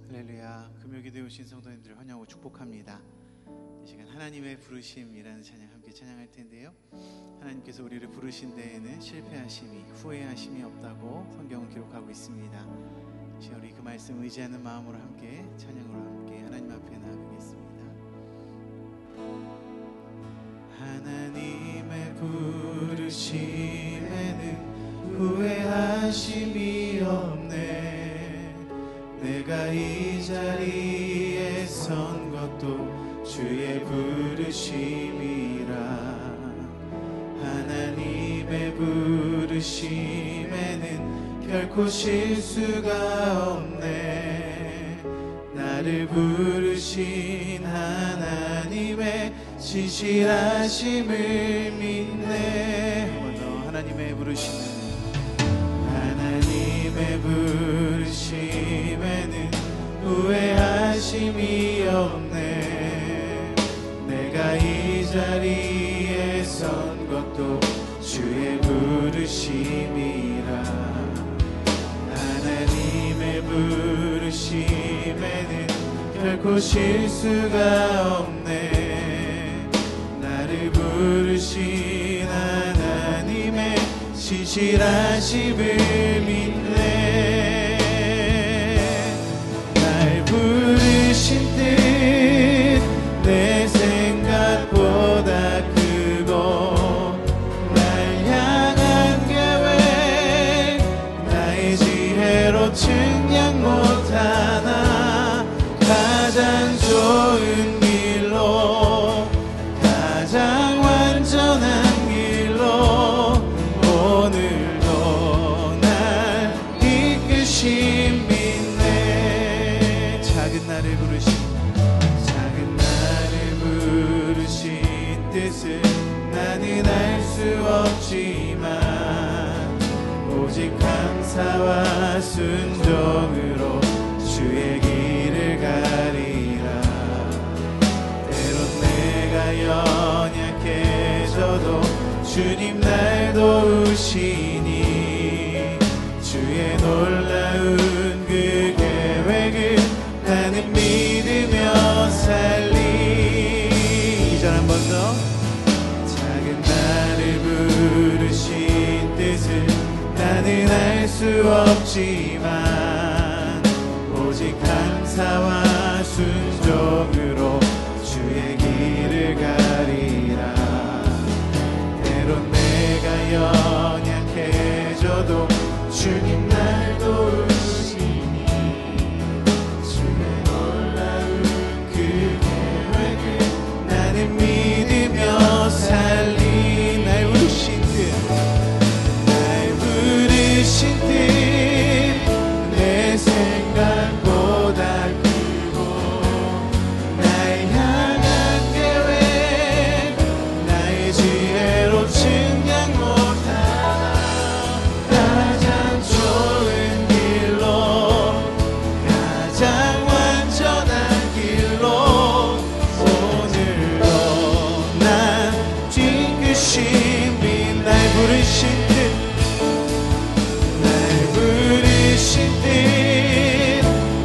할렐루야. 금요기도에 오신 성도님들을 환영하고 축복합니다. 이 시간 하나님의 부르심이라는 찬양 함께 찬양할 텐데요, 하나님께서 우리를 부르신 데에는 실패하심이 후회하심이 없다고 성경은 기록하고 있습니다. 이 시간 우리 그 말씀 의지하는 마음으로 함께 찬양으로 함께 하나님 앞에 나아가겠습니다. 하나님의 부르심에는 후회하심이 없네. 내가 이 자리에 선 것도 주의 부르심이라. 하나님의 부르심에는 결코 실수가 없네. 나를 부르신 하나님의 신실하심을 믿네. 한 번 더. 하나님의 부르심은 하나님의 부르심에는 후회하심이 없네. 내가 이 자리에 선 것도 주의 부르심이라. 하나님의 부르심에는 결코 실수가 없네. 나를 부르신 하나님의 신실하심을 믿네. 날 부르신 뜻 내 생각보다 크고, 날 향한 계획 나의 지혜로 측량 못하나. 가장 좋은 길로, 가장 완전한 길로 오늘도 날 이끄심 믿네. 작은 나를 부르신 뜻을 나는 알 수 없지만, 오직 감사와 순종으로 주의 길을 가리라. 때론 내가 연약해져도 주님 날 도우시니, 주의 놀라운 그 계획을 나는 믿으며 살리. 이 절 한 번 더. 작은 나를 부르신 뜻을 나는 알 수 없지만, 오직 감사와 순종으로 주의 길을 가리라. 때론 내가 연약해져도 주님 날 도우시니, 주의 놀라운 그 계획을 나는 믿으며 살리. 날 부르신 뜻, 날 부르신 뜻 내 생각보다 크고, 날 향한 계획 나의 지혜로 측량 못하나. 가장 좋은 길로, 가장 완전한 길로 오늘도 난 뒤끝이 날 부르신 뜻, 날 부르신 뜻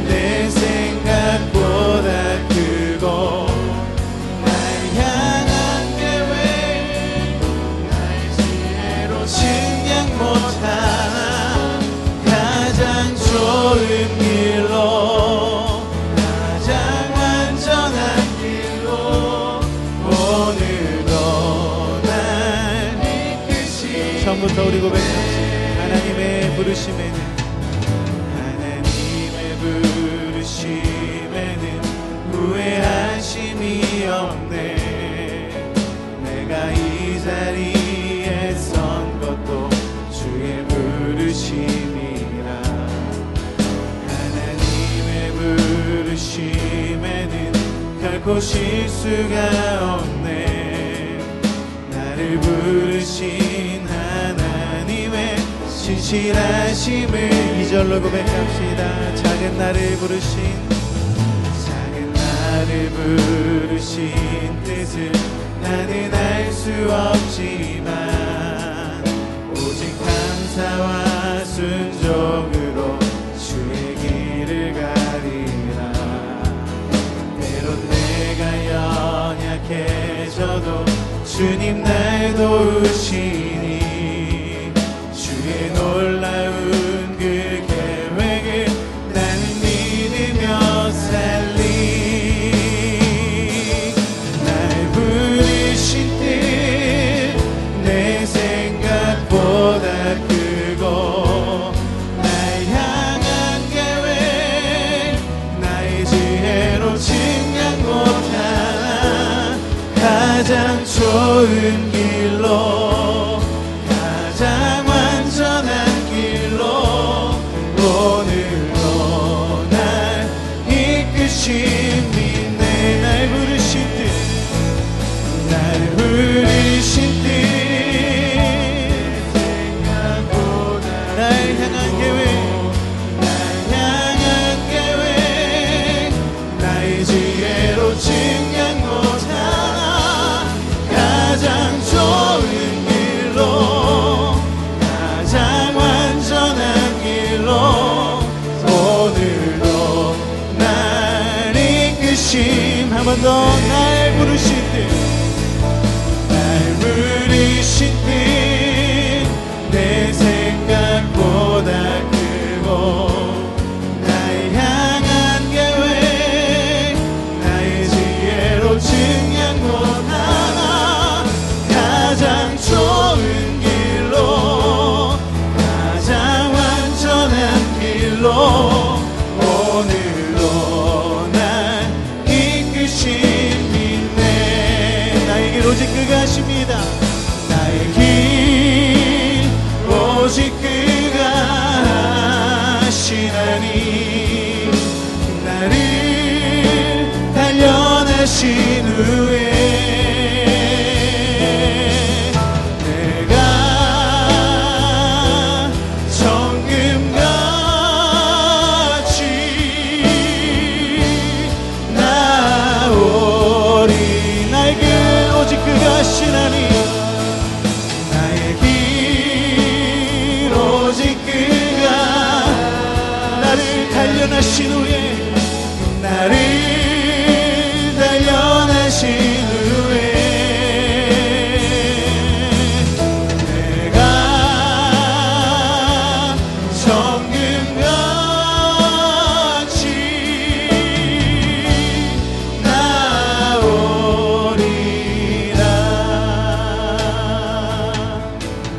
내 생각보다 크고, 날 향한 계획 나의 지혜로 측량 못하나. 가장 좋은 길로, 가장 완전한 길로 오늘도 날 이끄시. 처음부터 우리 고백합시다. 하나님의 부르심에는, 하나님의 부르심에는 후회하심이 없네. 내가 이 자리에 선 것도 주의 부르심이라. 하나님의 부르심에는 결코 실수가 없네. 나를 부르신 하나님의 신실하심을 이 절로 고백합시다. 작은 나를 부르신, 작은 나를 부르신 뜻을 나는 알 수 없지만, 오직 감사와 순종으로 주의 길을 가리라. 주님 날 도우시니 주의 놀라운 그 계획을 나는 믿으며 살리. 날 부르신 뜻 내 생각보다 크고 날 향한 계획 나의 지혜로 증량 못하나 가장 좋은 길로 가장 완전한 길로 오늘도 날 이끄심이 날 부르신 뜻 날 부르신 뜻 생각보다 날 향한 계획 날 향한 계획 나의 지혜로 증량 못하나 가장 좋은 길로 가장 완전한 길로 오늘도 날 이끄심. 한 번 더 날 부르신 뜻 날 부르신 뜻 내 생각보다 크고 날 향한 계획 나의 지혜로 증량 못하나 가장 좋은 길로 가장 완전한 길로 오늘도 날 이끄심이 나의 길 오직 그가 하십니다. 나의 길 오직 그가 하시나니 나를 단련하신 후에 내가 정금같이 나오리. 나의 길 오직 그가 하시나니 나의 길 오직 그가 나를 단련하신 후에 나를 단련하신 후에 내가 정금같이 나오리라.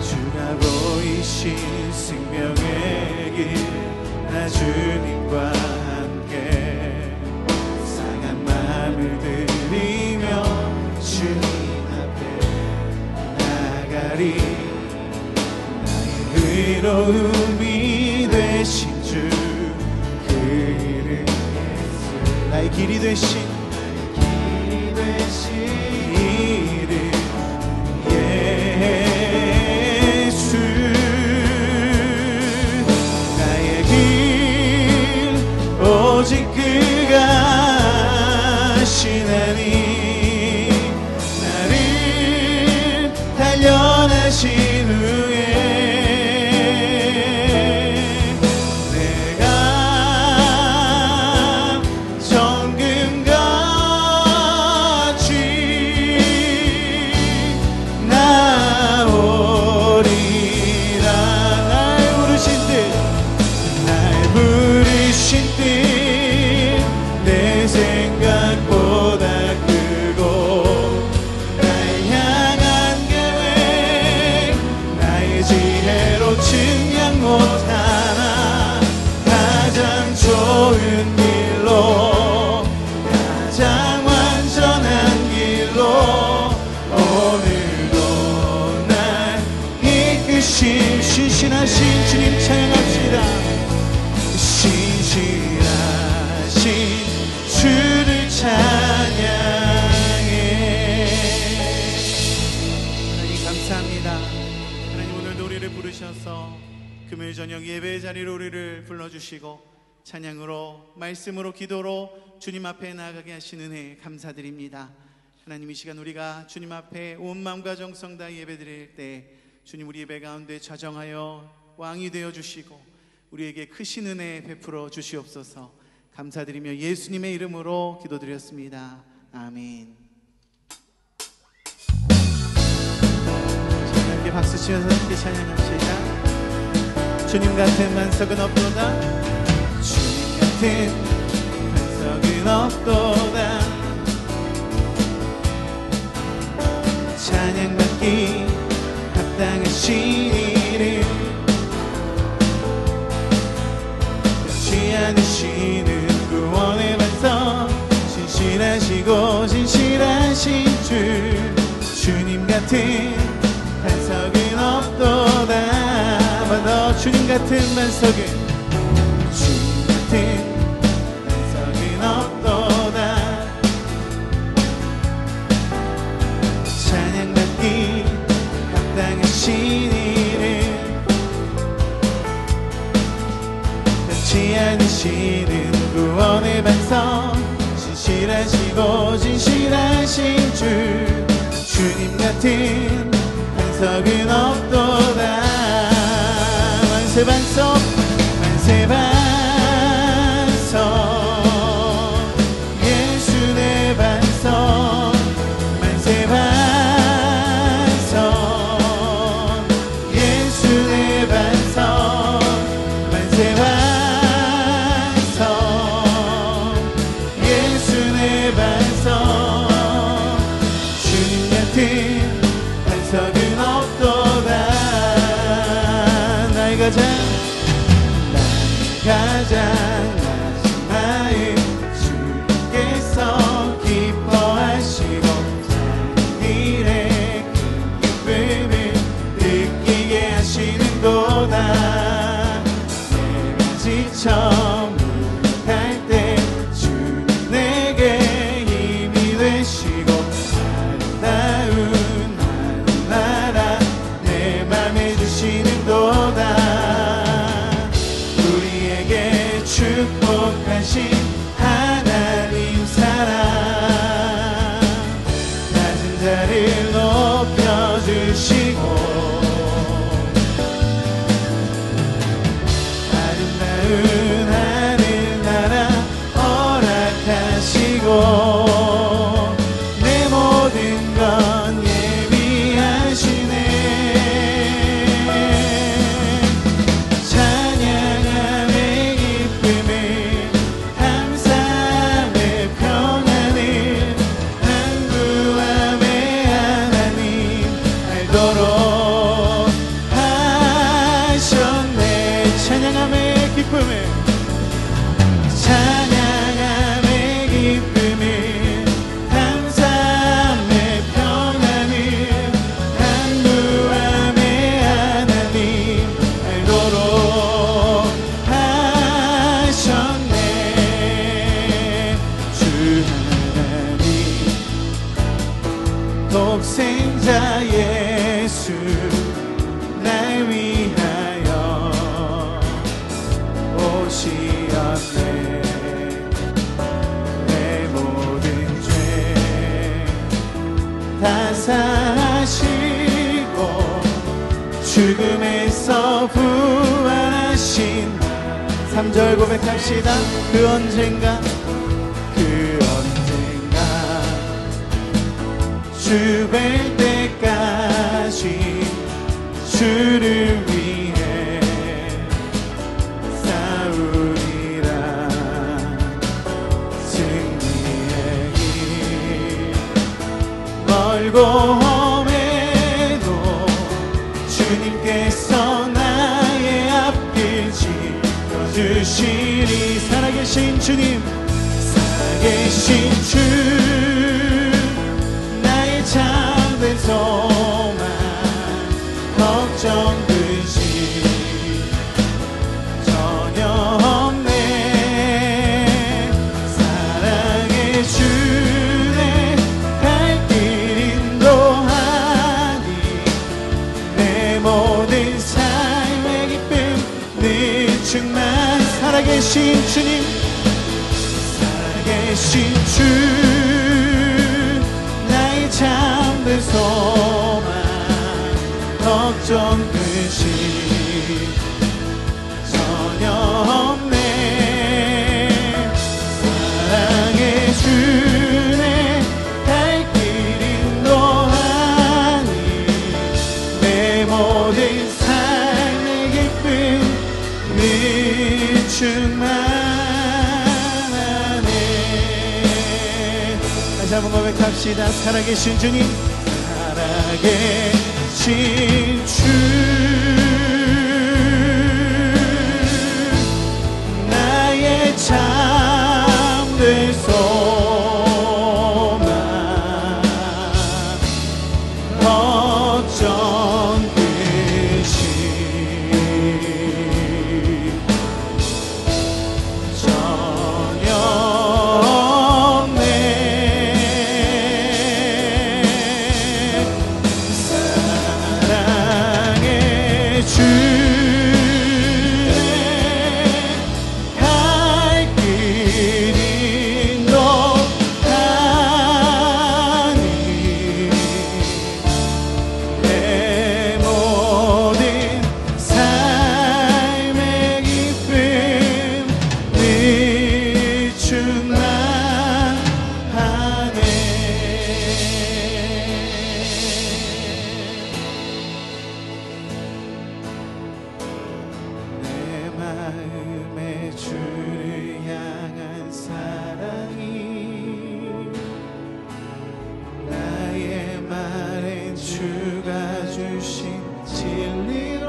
주가 보이신 생명의 길 나 주님과 함께 상한 마음을 들이며 주님 앞에 나가리. 나의 의로움이 되신 주 그 이름 예수 나의 길이 되신 이름 예수 나의 길 오직 그가 하시나니 나를 단련하신 후에 내가 정금같이 나오리라. 날 부르신 뜻 날 부르신 뜻 내 생각보다 크고 날 향한 계획 나의 지혜로 증량 못하나 가장 좋은 길로 가장 완전한 길로 오늘도 날 이끄심. 신실하신 주님 찬양합시다. 신실하신 주를 찬양해. 하나님 감사합니다. 하나님 오늘도 우리를 부르셔서 금요일 저녁 예배 자리로 우리를 불러주시고 찬양으로 말씀으로 기도로 주님 앞에 나아가게 하신 은혜 감사드립니다. 하나님 이 시간 우리가 주님 앞에 온 마음과 정성 다 예배드릴 때 주님 우리 예배 가운데 좌정하여 왕이 되어주시고 우리에게 크신 은혜 베풀어 주시옵소서. 감사드리며 예수님의 이름으로 기도드렸습니다. 아멘. 함께 박수 치면서 함께 찬양합시다. 주님 같은 반석은 없도다. 주님 같은 반석은 없도다. 찬양받기 합당하신 이름 변치 않으시는 구원의 반석 신실하시고 진실하신 주 주님 같은 반석은 없도다. 너 주님 같은 반석은 주님 같은 반석은 없도다. 찬양받기 합당하신 이름 변치 않으시는 구원의 반석 신실하시고 진실하신 주 주님 같은 반석은 없도다. 만세 반석 만세 반석 예수 내 반석 만세 반석 예수 내 반석 만세 반석 예수 내 반석 주님 같은 반석은 없도다. 나의 가장 낮은 마음 주께서 기뻐하시고 산 일에 큰 기쁨을 느끼게 하시는도다. 내가 지쳐 무력할 때 주님 내게 힘이 되시고 아름다운 하늘나라 내 맘에 주시는도다. 우리에게 축복하신 하나님 사랑 낮은 자를 높여주시고 아름다운 하늘나라 허락하시고 내 모든 건 예비하시네. 찬양함의 기쁨을 감사함의 평안을 안구함의 하나님 알도록 하셨네. 찬양함의 기쁨을 찬양함의 기쁨을 감사함의 평안을 안구함의 하나님 알도록 하셨네. 주 하나님 독생자 예수 날 위하여 오시었네. 내 모든 죄 다 사하시고 죽음에서 부활하신 3절 고백합시다. 그 언젠가 주 뵐 때까지 주를 위해 싸우리라. 승리의 길 멀고 험해도 주님께서 나의 앞길 지켜주시리. 살아계신 주님 살아계신 주 참된 소망 걱정 근심 전혀 없네. 사랑의 주내 갈 길 인도하니 내 모든 삶의 기쁨 늘 충만. 살아계신 주님 살아계신 주 참된 소망 걱정 근심 전혀 없네. 사랑의 주내 갈 길 인도하니 내 충만하네. 다시 한번 고백합시다. 살아계신 주님, 살아계신 주, 나의 참된 소망, 걱정 끝이 전혀 없네. 사랑의 주네, 갈 길이 높다니 내 모든 삶의 기쁨 늘 충만하네. 내 마음에 주를 향한 사랑이 나의 말엔 주가 주신 진리로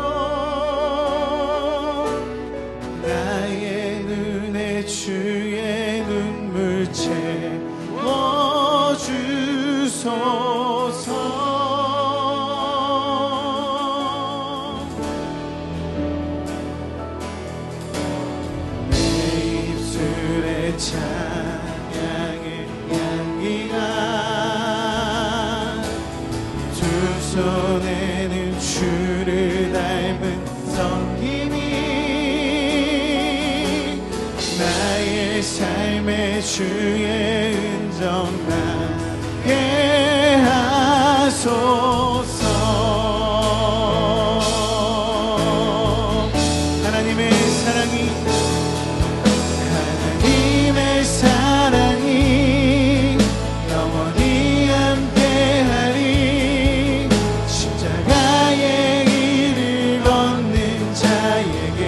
나의 눈에 주의 눈물 채워주소서. 내 입술에 찬양의 향기가, 두 손에는 주를 닮은 섬김이 나의 삶의 주의 은정 나게 하소서. 하나님의 사랑이, 하나님의 사랑이 영원히 함께하리. 십자가의 길을 걷는 자에게,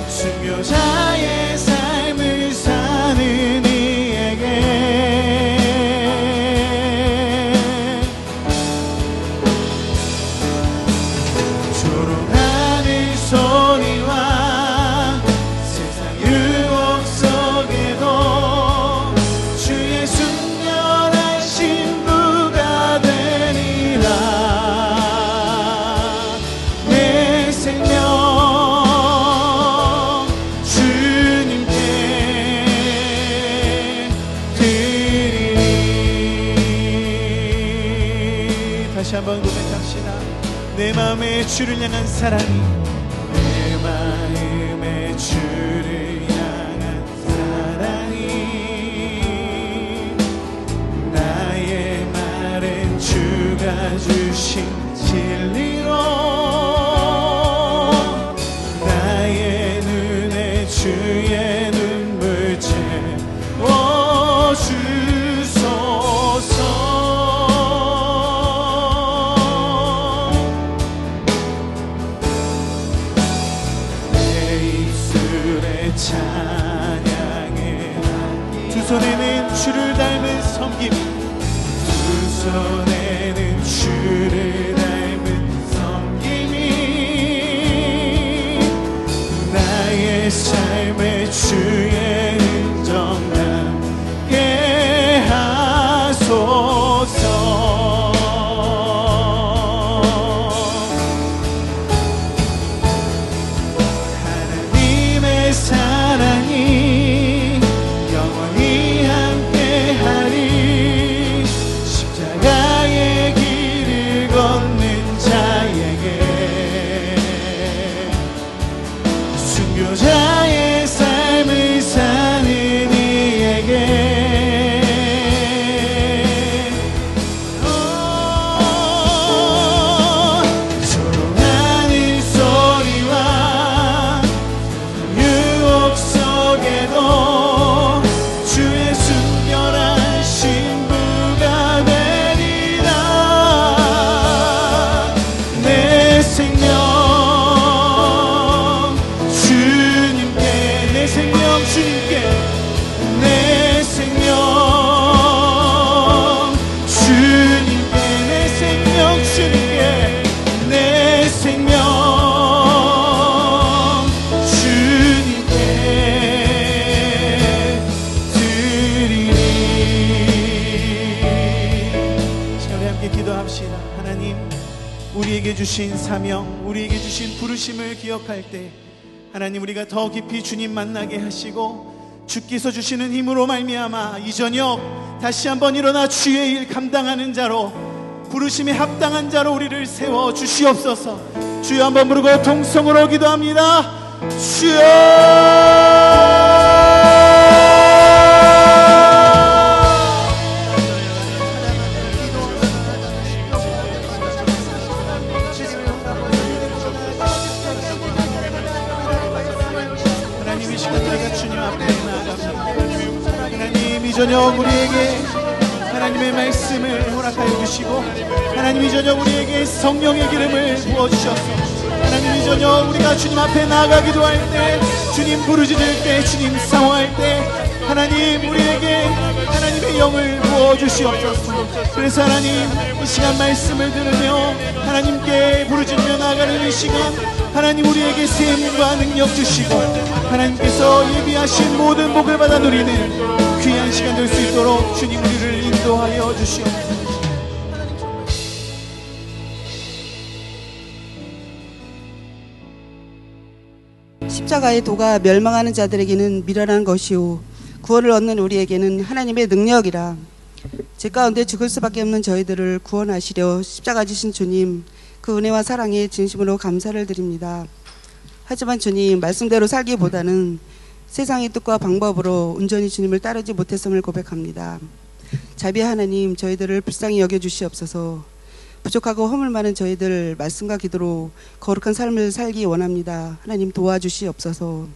순교자의 삶을 사는 이에게, 조롱하는 소리와 세상 유혹 속에도 주의 순결한 신부가 되리라. 내 생명 주님께 드리리. 다시 한번 고백합시다. 내 마음에 주를 향한 사랑이, 내 마음에 주를 향한 사랑이 나의 말은 주가 주신 진리로 나의 눈에 주의 눈물 채워주소서. 찬양해 두 손에는 주를 닮은 섬김, 두 손에는 주를 닮은 섬김이 나의 삶의 주의 흔적 나게 하소서. 사랑이 영원히 함께하리. 십자가의 길을 걷는 우리에게 주신 사명, 우리에게 주신 부르심을 기억할 때 하나님, 우리가 더 깊이 주님 만나게 하시고 주께서 주시는 힘으로 말미암아 이 저녁 다시 한번 일어나 주의 일 감당하는 자로, 부르심에 합당한 자로 우리를 세워 주시옵소서. 주여 한번 부르고 통성으로 기도합니다. 주여! 하나님, 이 시간 우리가 주님 앞에 나아갑니다. 하나님, 이 저녁 우리에게 하나님의 말씀을 허락하여 주시고, 하나님 이 저녁 우리에게 성령의 기름을 부어주셔서 하나님 이 저녁 우리가 주님 앞에 나아가기도 할 때, 주님 부르짖을 때, 주님 사모할 때 하나님 우리에게 하나님의 영을 부어주시옵소서. 그래서 하나님, 이 시간 말씀을 들으며 하나님께 부르짖으며 나아가는 이 시간, 하나님 우리에게 샘과 능력 주시고 하나님께서 예비하신 모든 복을 받아 누리는 귀한 시간 될 수 있도록 주님 우리를 인도하여 주시옵소서. 십자가의 도가 멸망하는 자들에게는 미련한 것이요 구원을 얻는 우리에게는 하나님의 능력이라. 제 가운데 죽을 수밖에 없는 저희들을 구원하시려 십자가 지신 주님, 그 은혜와 사랑에 진심으로 감사를 드립니다. 하지만 주님, 말씀대로 살기보다는 세상의 뜻과 방법으로 온전히 주님을 따르지 못했음을 고백합니다. 자비 하나님, 저희들을 불쌍히 여겨주시옵소서. 부족하고 허물 많은 저희들 말씀과 기도로 거룩한 삶을 살기 원합니다. 하나님 도와주시옵소서.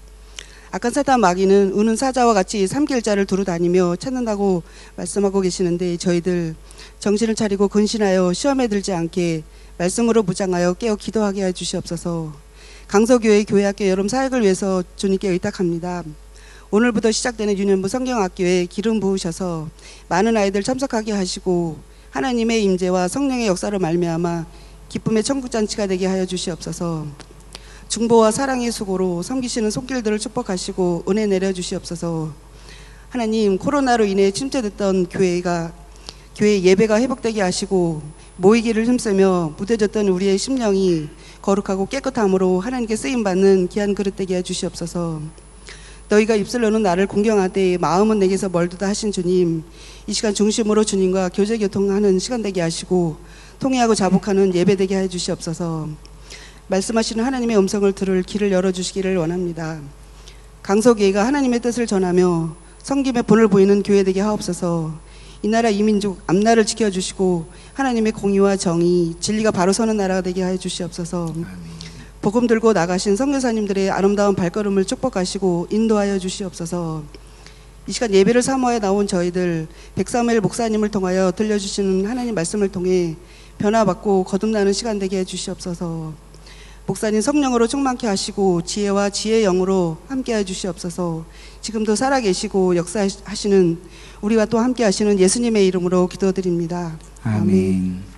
악한 사단 마귀는 우는 사자와 같이 삼킬자를 두루 다니며 찾는다고 말씀하고 계시는데, 저희들 정신을 차리고 근신하여 시험에 들지 않게 말씀으로 무장하여 깨어 기도하게 해주시옵소서. 강서교회 교회학교 여름 사역을 위해서 주님께 의탁합니다. 오늘부터 시작되는 유년부 성경학교에 기름 부으셔서 많은 아이들 참석하게 하시고 하나님의 임재와 성령의 역사로 말미암아 기쁨의 천국잔치가 되게 하여 주시옵소서. 중보와 사랑의 수고로 섬기시는 손길들을 축복하시고 은혜 내려주시옵소서. 하나님, 코로나로 인해 침체됐던 교회 예배가 회복되게 하시고 모이기를 힘쓰며 무뎌졌던 우리의 심령이 거룩하고 깨끗함으로 하나님께 쓰임받는 귀한 그릇 되게 해주시옵소서. 너희가 입술로는 나를 공경하되 마음은 내게서 멀도다 하신 주님, 이 시간 중심으로 주님과 교제교통하는 시간 되게 하시고 통회하고 자복하는 예배 되게 해주시옵소서. 말씀하시는 하나님의 음성을 들을 길을 열어주시기를 원합니다. 강서교회가 하나님의 뜻을 전하며 성김의 본을 보이는 교회 되게 하옵소서. 이 나라 이 민족 앞날을 지켜주시고 하나님의 공의와 정의, 진리가 바로 서는 나라가 되게 하여 주시옵소서. 복음 들고 나가신 선교사님들의 아름다운 발걸음을 축복하시고 인도하여 주시옵소서. 이 시간 예배를 사모해 나온 저희들 백사무엘 목사님을 통하여 들려주시는 하나님 말씀을 통해 변화받고 거듭나는 시간 되게 해주시옵소서. 목사님 성령으로 충만케 하시고 지혜와 지혜의 영으로 함께 해주시옵소서. 지금도 살아계시고 역사하시는 우리와 또 함께 하시는 예수님의 이름으로 기도드립니다. 아멘.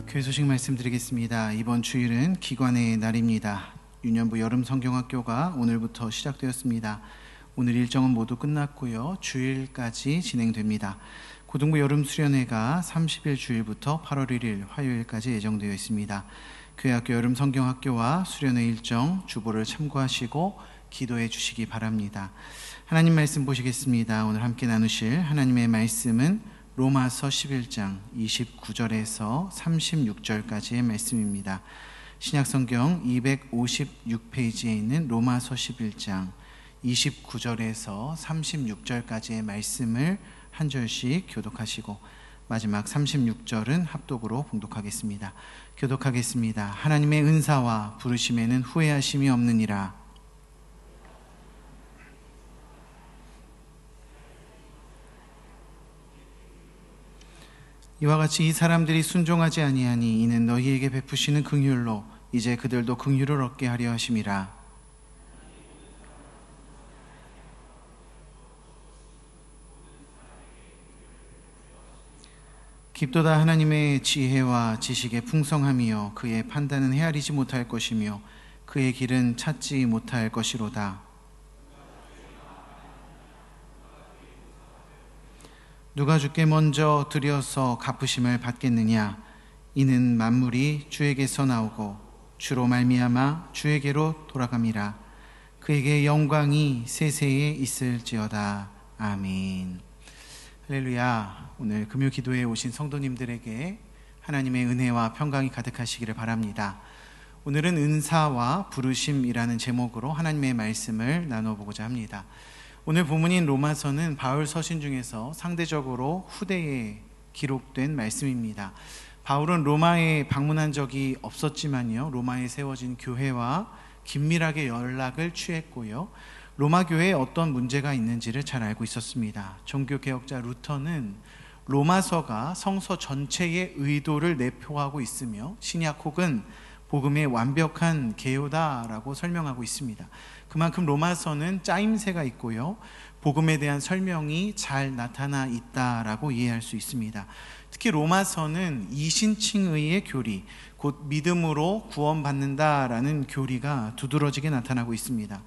교회 소식 말씀드리겠습니다. 이번 주일은 기관의 날입니다. 유년부 여름 성경학교가 오늘부터 시작되었습니다. 오늘 일정은 모두 끝났고요. 주일까지 진행됩니다. 고등부 여름 수련회가 30일 주일부터 8월 1일 화요일까지 예정되어 있습니다. 교회학교 여름 성경학교와 수련회 일정 주보를 참고하시고 기도해 주시기 바랍니다. 하나님 말씀 보시겠습니다. 오늘 함께 나누실 하나님의 말씀은 로마서 11장 29절에서 36절까지의 말씀입니다. 신약성경 256페이지에 있는 로마서 11장 29절에서 36절까지의 말씀을 한 절씩 교독하시고 마지막 36절은 합독으로 봉독하겠습니다. 교독하겠습니다. 하나님의 은사와 부르심에는 후회하심이 없느니라. 이와 같이 이 사람들이 순종하지 아니하니 이는 너희에게 베푸시는 긍휼로 이제 그들도 긍휼을 얻게 하려 하심이라. 깊도다 하나님의 지혜와 지식의 풍성함이여 그의 판단은 헤아리지 못할 것이며 그의 길은 찾지 못할 것이로다. 누가 주께 먼저 드려서 갚으심을 받겠느냐? 이는 만물이 주에게서 나오고 주로 말미암아 주에게로 돌아감이라. 그에게 영광이 세세에 있을지어다. 아멘. 할렐루야. 오늘 금요 기도에 오신 성도님들에게 하나님의 은혜와 평강이 가득하시기를 바랍니다. 오늘은 은사와 부르심이라는 제목으로 하나님의 말씀을 나눠보고자 합니다. 오늘 본문인 로마서는 바울 서신 중에서 상대적으로 후대에 기록된 말씀입니다. 바울은 로마에 방문한 적이 없었지만요, 로마에 세워진 교회와 긴밀하게 연락을 취했고요, 로마 교회에 어떤 문제가 있는지를 잘 알고 있었습니다. 종교개혁자 루터는 로마서가 성서 전체의 의도를 내포하고 있으며 신약 혹은 복음의 완벽한 개요다라고 설명하고 있습니다. 그만큼 로마서는 짜임새가 있고요, 복음에 대한 설명이 잘 나타나 있다라고 이해할 수 있습니다. 특히 로마서는 이신칭의의 교리, 곧 믿음으로 구원받는다라는 교리가 두드러지게 나타나고 있습니다.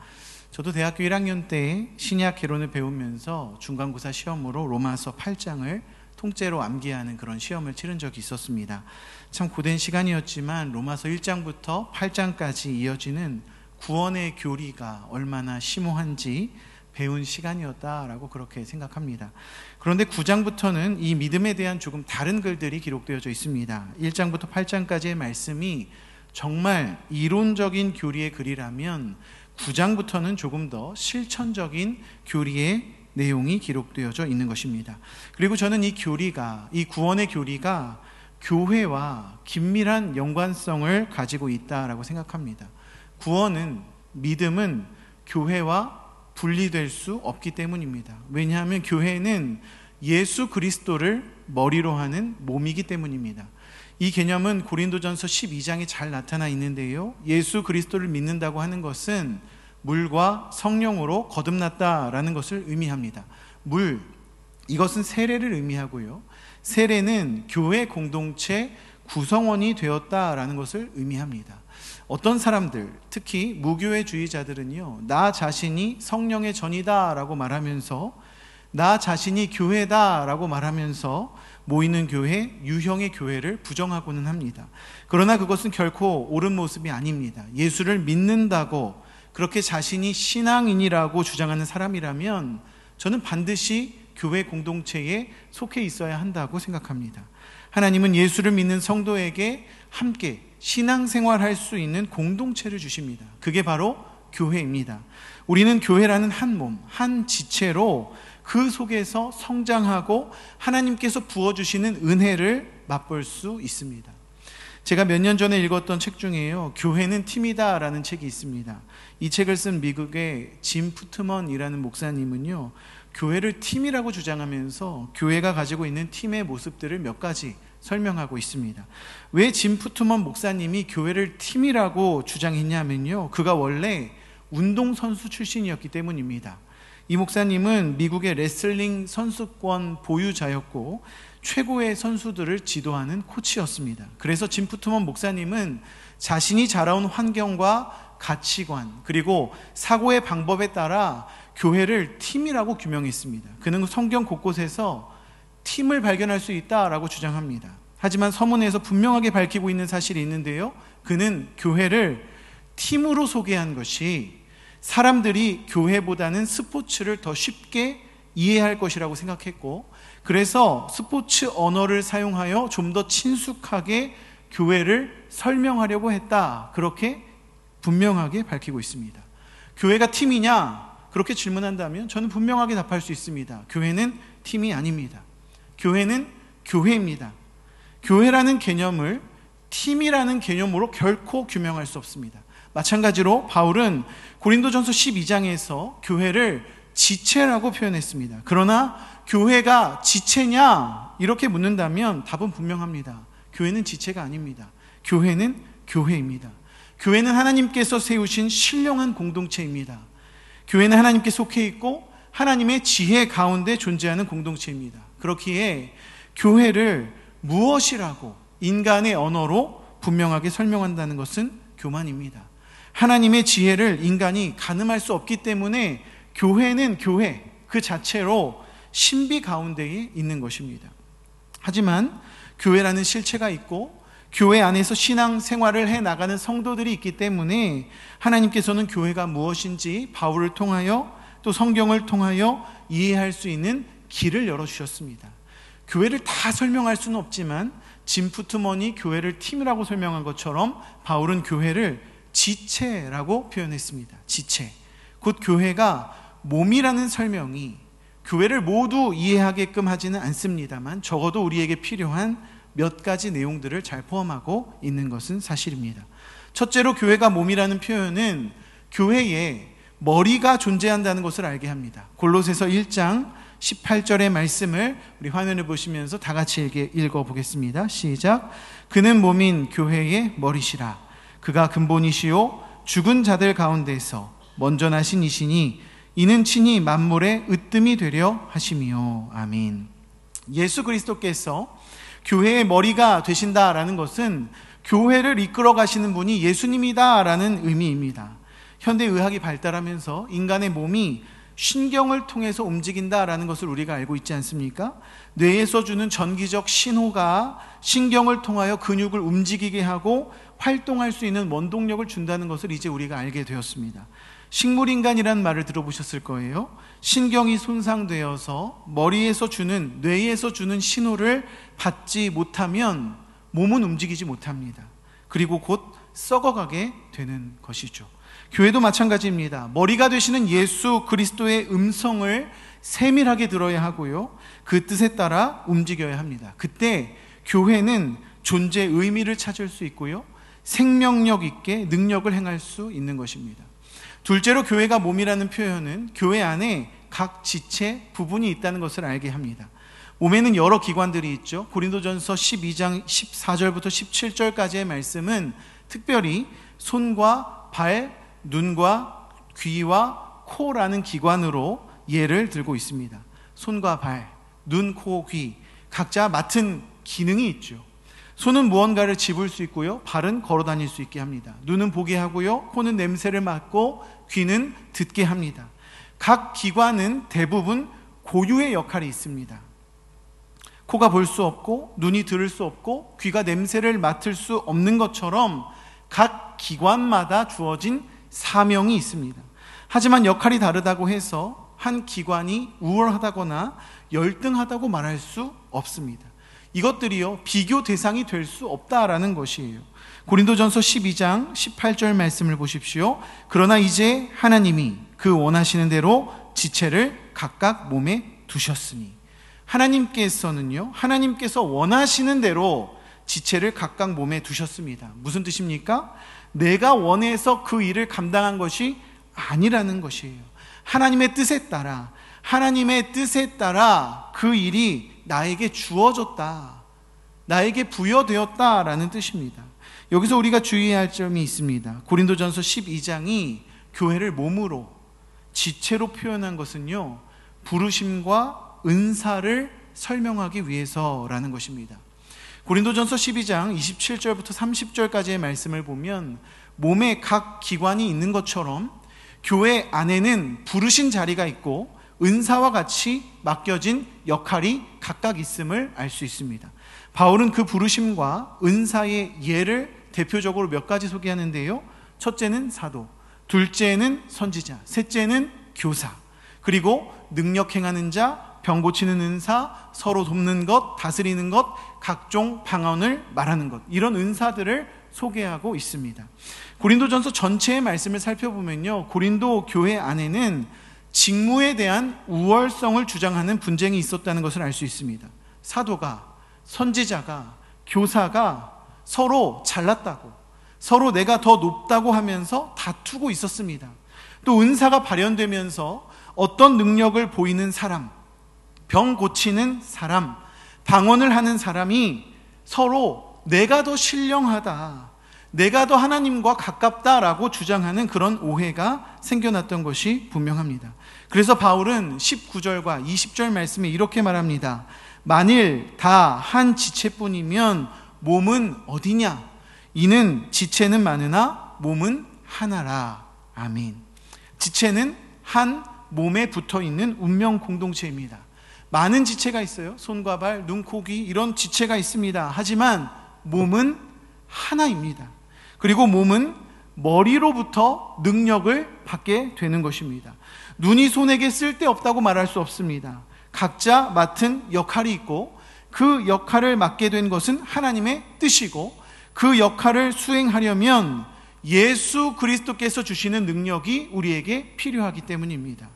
저도 대학교 1학년 때 신약 개론을 배우면서 중간고사 시험으로 로마서 8장을 통째로 암기하는 그런 시험을 치른 적이 있었습니다. 참 고된 시간이었지만 로마서 1장부터 8장까지 이어지는 구원의 교리가 얼마나 심오한지 배운 시간이었다라고 그렇게 생각합니다. 그런데 9장부터는 이 믿음에 대한 조금 다른 글들이 기록되어져 있습니다. 1장부터 8장까지의 말씀이 정말 이론적인 교리의 글이라면 9장부터는 조금 더 실천적인 교리의 내용이 기록되어져 있는 것입니다. 그리고 저는 이 교리가, 이 구원의 교리가 교회와 긴밀한 연관성을 가지고 있다라고 생각합니다. 구원은, 믿음은 교회와 분리될 수 없기 때문입니다. 왜냐하면 교회는 예수 그리스도를 머리로 하는 몸이기 때문입니다. 이 개념은 고린도전서 12장에 잘 나타나 있는데요, 예수 그리스도를 믿는다고 하는 것은 물과 성령으로 거듭났다라는 것을 의미합니다. 물, 이것은 세례를 의미하고요, 세례는 교회 공동체 구성원이 되었다라는 것을 의미합니다. 어떤 사람들, 특히 무교회주의자들은요, 나 자신이 성령의 전이다라고 말하면서, 나 자신이 교회다라고 말하면서 모이는 교회, 유형의 교회를 부정하고는 합니다. 그러나 그것은 결코 옳은 모습이 아닙니다. 예수를 믿는다고 그렇게 자신이 신앙인이라고 주장하는 사람이라면 저는 반드시 교회 공동체에 속해 있어야 한다고 생각합니다. 하나님은 예수를 믿는 성도에게 함께 신앙생활할 수 있는 공동체를 주십니다. 그게 바로 교회입니다. 우리는 교회라는 한 몸, 한 지체로 그 속에서 성장하고 하나님께서 부어주시는 은혜를 맛볼 수 있습니다. 제가 몇 년 전에 읽었던 책 중에요, 교회는 팀이다 라는 책이 있습니다. 이 책을 쓴 미국의 짐 푸트먼이라는 목사님은요, 교회를 팀이라고 주장하면서 교회가 가지고 있는 팀의 모습들을 몇 가지 설명하고 있습니다. 왜 짐 푸트먼 목사님이 교회를 팀이라고 주장했냐면요, 그가 원래 운동선수 출신이었기 때문입니다. 이 목사님은 미국의 레슬링 선수권 보유자였고 최고의 선수들을 지도하는 코치였습니다. 그래서 짐 푸트먼 목사님은 자신이 자라온 환경과 가치관 그리고 사고의 방법에 따라 교회를 팀이라고 규명했습니다. 그는 성경 곳곳에서 팀을 발견할 수 있다라고 주장합니다. 하지만 서문에서 분명하게 밝히고 있는 사실이 있는데요, 그는 교회를 팀으로 소개한 것이 사람들이 교회보다는 스포츠를 더 쉽게 이해할 것이라고 생각했고, 그래서 스포츠 언어를 사용하여 좀 더 친숙하게 교회를 설명하려고 했다, 그렇게 분명하게 밝히고 있습니다. 교회가 팀이냐? 그렇게 질문한다면 저는 분명하게 답할 수 있습니다. 교회는 팀이 아닙니다. 교회는 교회입니다. 교회라는 개념을 팀이라는 개념으로 결코 규명할 수 없습니다. 마찬가지로 바울은 고린도전서 12장에서 교회를 지체라고 표현했습니다. 그러나 교회가 지체냐? 이렇게 묻는다면 답은 분명합니다. 교회는 지체가 아닙니다. 교회는 교회입니다. 교회는 하나님께서 세우신 신령한 공동체입니다. 교회는 하나님께 속해 있고 하나님의 지혜 가운데 존재하는 공동체입니다. 그렇기에 교회를 무엇이라고 인간의 언어로 분명하게 설명한다는 것은 교만입니다. 하나님의 지혜를 인간이 가늠할 수 없기 때문에 교회는 교회 그 자체로 신비 가운데에 있는 것입니다. 하지만 교회라는 실체가 있고 교회 안에서 신앙 생활을 해나가는 성도들이 있기 때문에 하나님께서는 교회가 무엇인지 바울을 통하여 또 성경을 통하여 이해할 수 있는 길을 열어주셨습니다. 교회를 다 설명할 수는 없지만 짐푸트머니 교회를 팀이라고 설명한 것처럼 바울은 교회를 지체라고 표현했습니다. 지체, 곧 교회가 몸이라는 설명이 교회를 모두 이해하게끔 하지는 않습니다만 적어도 우리에게 필요한 몇 가지 내용들을 잘 포함하고 있는 것은 사실입니다. 첫째로 교회가 몸이라는 표현은 교회에 머리가 존재한다는 것을 알게 합니다. 골로새서 1장 18절의 말씀을 우리 화면을 보시면서 다 같이 읽어보겠습니다. 시작. 그는 몸인 교회의 머리시라. 그가 근본이시요 죽은 자들 가운데서 먼저 나신 이시니 이는 친히 만물의 으뜸이 되려 하심이요. 아멘. 예수 그리스도께서 교회의 머리가 되신다라는 것은 교회를 이끌어 가시는 분이 예수님이다라는 의미입니다. 현대의학이 발달하면서 인간의 몸이 신경을 통해서 움직인다라는 것을 우리가 알고 있지 않습니까? 뇌에서 주는 전기적 신호가 신경을 통하여 근육을 움직이게 하고 활동할 수 있는 원동력을 준다는 것을 이제 우리가 알게 되었습니다. 식물인간이라는 말을 들어보셨을 거예요. 신경이 손상되어서 머리에서 주는, 뇌에서 주는 신호를 받지 못하면 몸은 움직이지 못합니다. 그리고 곧 썩어가게 되는 것이죠. 교회도 마찬가지입니다. 머리가 되시는 예수 그리스도의 음성을 세밀하게 들어야 하고요, 그 뜻에 따라 움직여야 합니다. 그때 교회는 존재의 의미를 찾을 수 있고요, 생명력 있게 능력을 행할 수 있는 것입니다. 둘째로 교회가 몸이라는 표현은 교회 안에 각 지체 부분이 있다는 것을 알게 합니다. 몸에는 여러 기관들이 있죠. 고린도전서 12장 14절부터 17절까지의 말씀은 특별히 손과 발, 눈과 귀와 코라는 기관으로 예를 들고 있습니다. 손과 발, 눈, 코, 귀 각자 맡은 기능이 있죠. 손은 무언가를 집을 수 있고요, 발은 걸어 다닐 수 있게 합니다. 눈은 보게 하고요, 코는 냄새를 맡고 귀는 듣게 합니다. 각 기관은 대부분 고유의 역할이 있습니다. 코가 볼 수 없고 눈이 들을 수 없고 귀가 냄새를 맡을 수 없는 것처럼 각 기관마다 주어진 사명이 있습니다. 하지만 역할이 다르다고 해서 한 기관이 우월하다거나 열등하다고 말할 수 없습니다. 이것들이요, 비교 대상이 될 수 없다라는 것이에요. 고린도전서 12장 18절 말씀을 보십시오. 그러나 이제 하나님이 그 원하시는 대로 지체를 각각 몸에 두셨으니, 하나님께서는요, 하나님께서 원하시는 대로 지체를 각각 몸에 두셨습니다. 무슨 뜻입니까? 내가 원해서 그 일을 감당한 것이 아니라는 것이에요. 하나님의 뜻에 따라, 하나님의 뜻에 따라 그 일이 나에게 주어졌다, 나에게 부여되었다라는 뜻입니다. 여기서 우리가 주의해야 할 점이 있습니다. 고린도전서 12장이 교회를 몸으로, 지체로 표현한 것은요, 부르심과 은사를 설명하기 위해서라는 것입니다. 고린도전서 12장 27절부터 30절까지의 말씀을 보면 몸에 각 기관이 있는 것처럼 교회 안에는 부르신 자리가 있고 은사와 같이 맡겨진 역할이 각각 있음을 알 수 있습니다. 바울은 그 부르심과 은사의 예를 대표적으로 몇 가지 소개하는데요. 첫째는 사도, 둘째는 선지자, 셋째는 교사, 그리고 능력 행하는 자, 병 고치는 은사, 서로 돕는 것, 다스리는 것, 각종 방언을 말하는 것, 이런 은사들을 소개하고 있습니다. 고린도전서 전체의 말씀을 살펴보면요, 고린도 교회 안에는 직무에 대한 우월성을 주장하는 분쟁이 있었다는 것을 알 수 있습니다. 사도가, 선지자가, 교사가 서로 잘났다고, 서로 내가 더 높다고 하면서 다투고 있었습니다. 또 은사가 발현되면서 어떤 능력을 보이는 사람, 병 고치는 사람, 방언을 하는 사람이 서로 내가 더 신령하다, 내가 더 하나님과 가깝다라고 주장하는 그런 오해가 생겨났던 것이 분명합니다. 그래서 바울은 19절과 20절 말씀에 이렇게 말합니다. 만일 다 한 지체뿐이면 몸은 어디냐? 이는 지체는 많으나 몸은 하나라. 아멘. 지체는 한 몸에 붙어있는 운명 공동체입니다. 많은 지체가 있어요. 손과 발, 눈, 코, 귀 이런 지체가 있습니다. 하지만 몸은 하나입니다. 그리고 몸은 머리로부터 능력을 받게 되는 것입니다. 눈이 손에게 쓸데없다고 말할 수 없습니다. 각자 맡은 역할이 있고 그 역할을 맡게 된 것은 하나님의 뜻이고 그 역할을 수행하려면 예수 그리스도께서 주시는 능력이 우리에게 필요하기 때문입니다.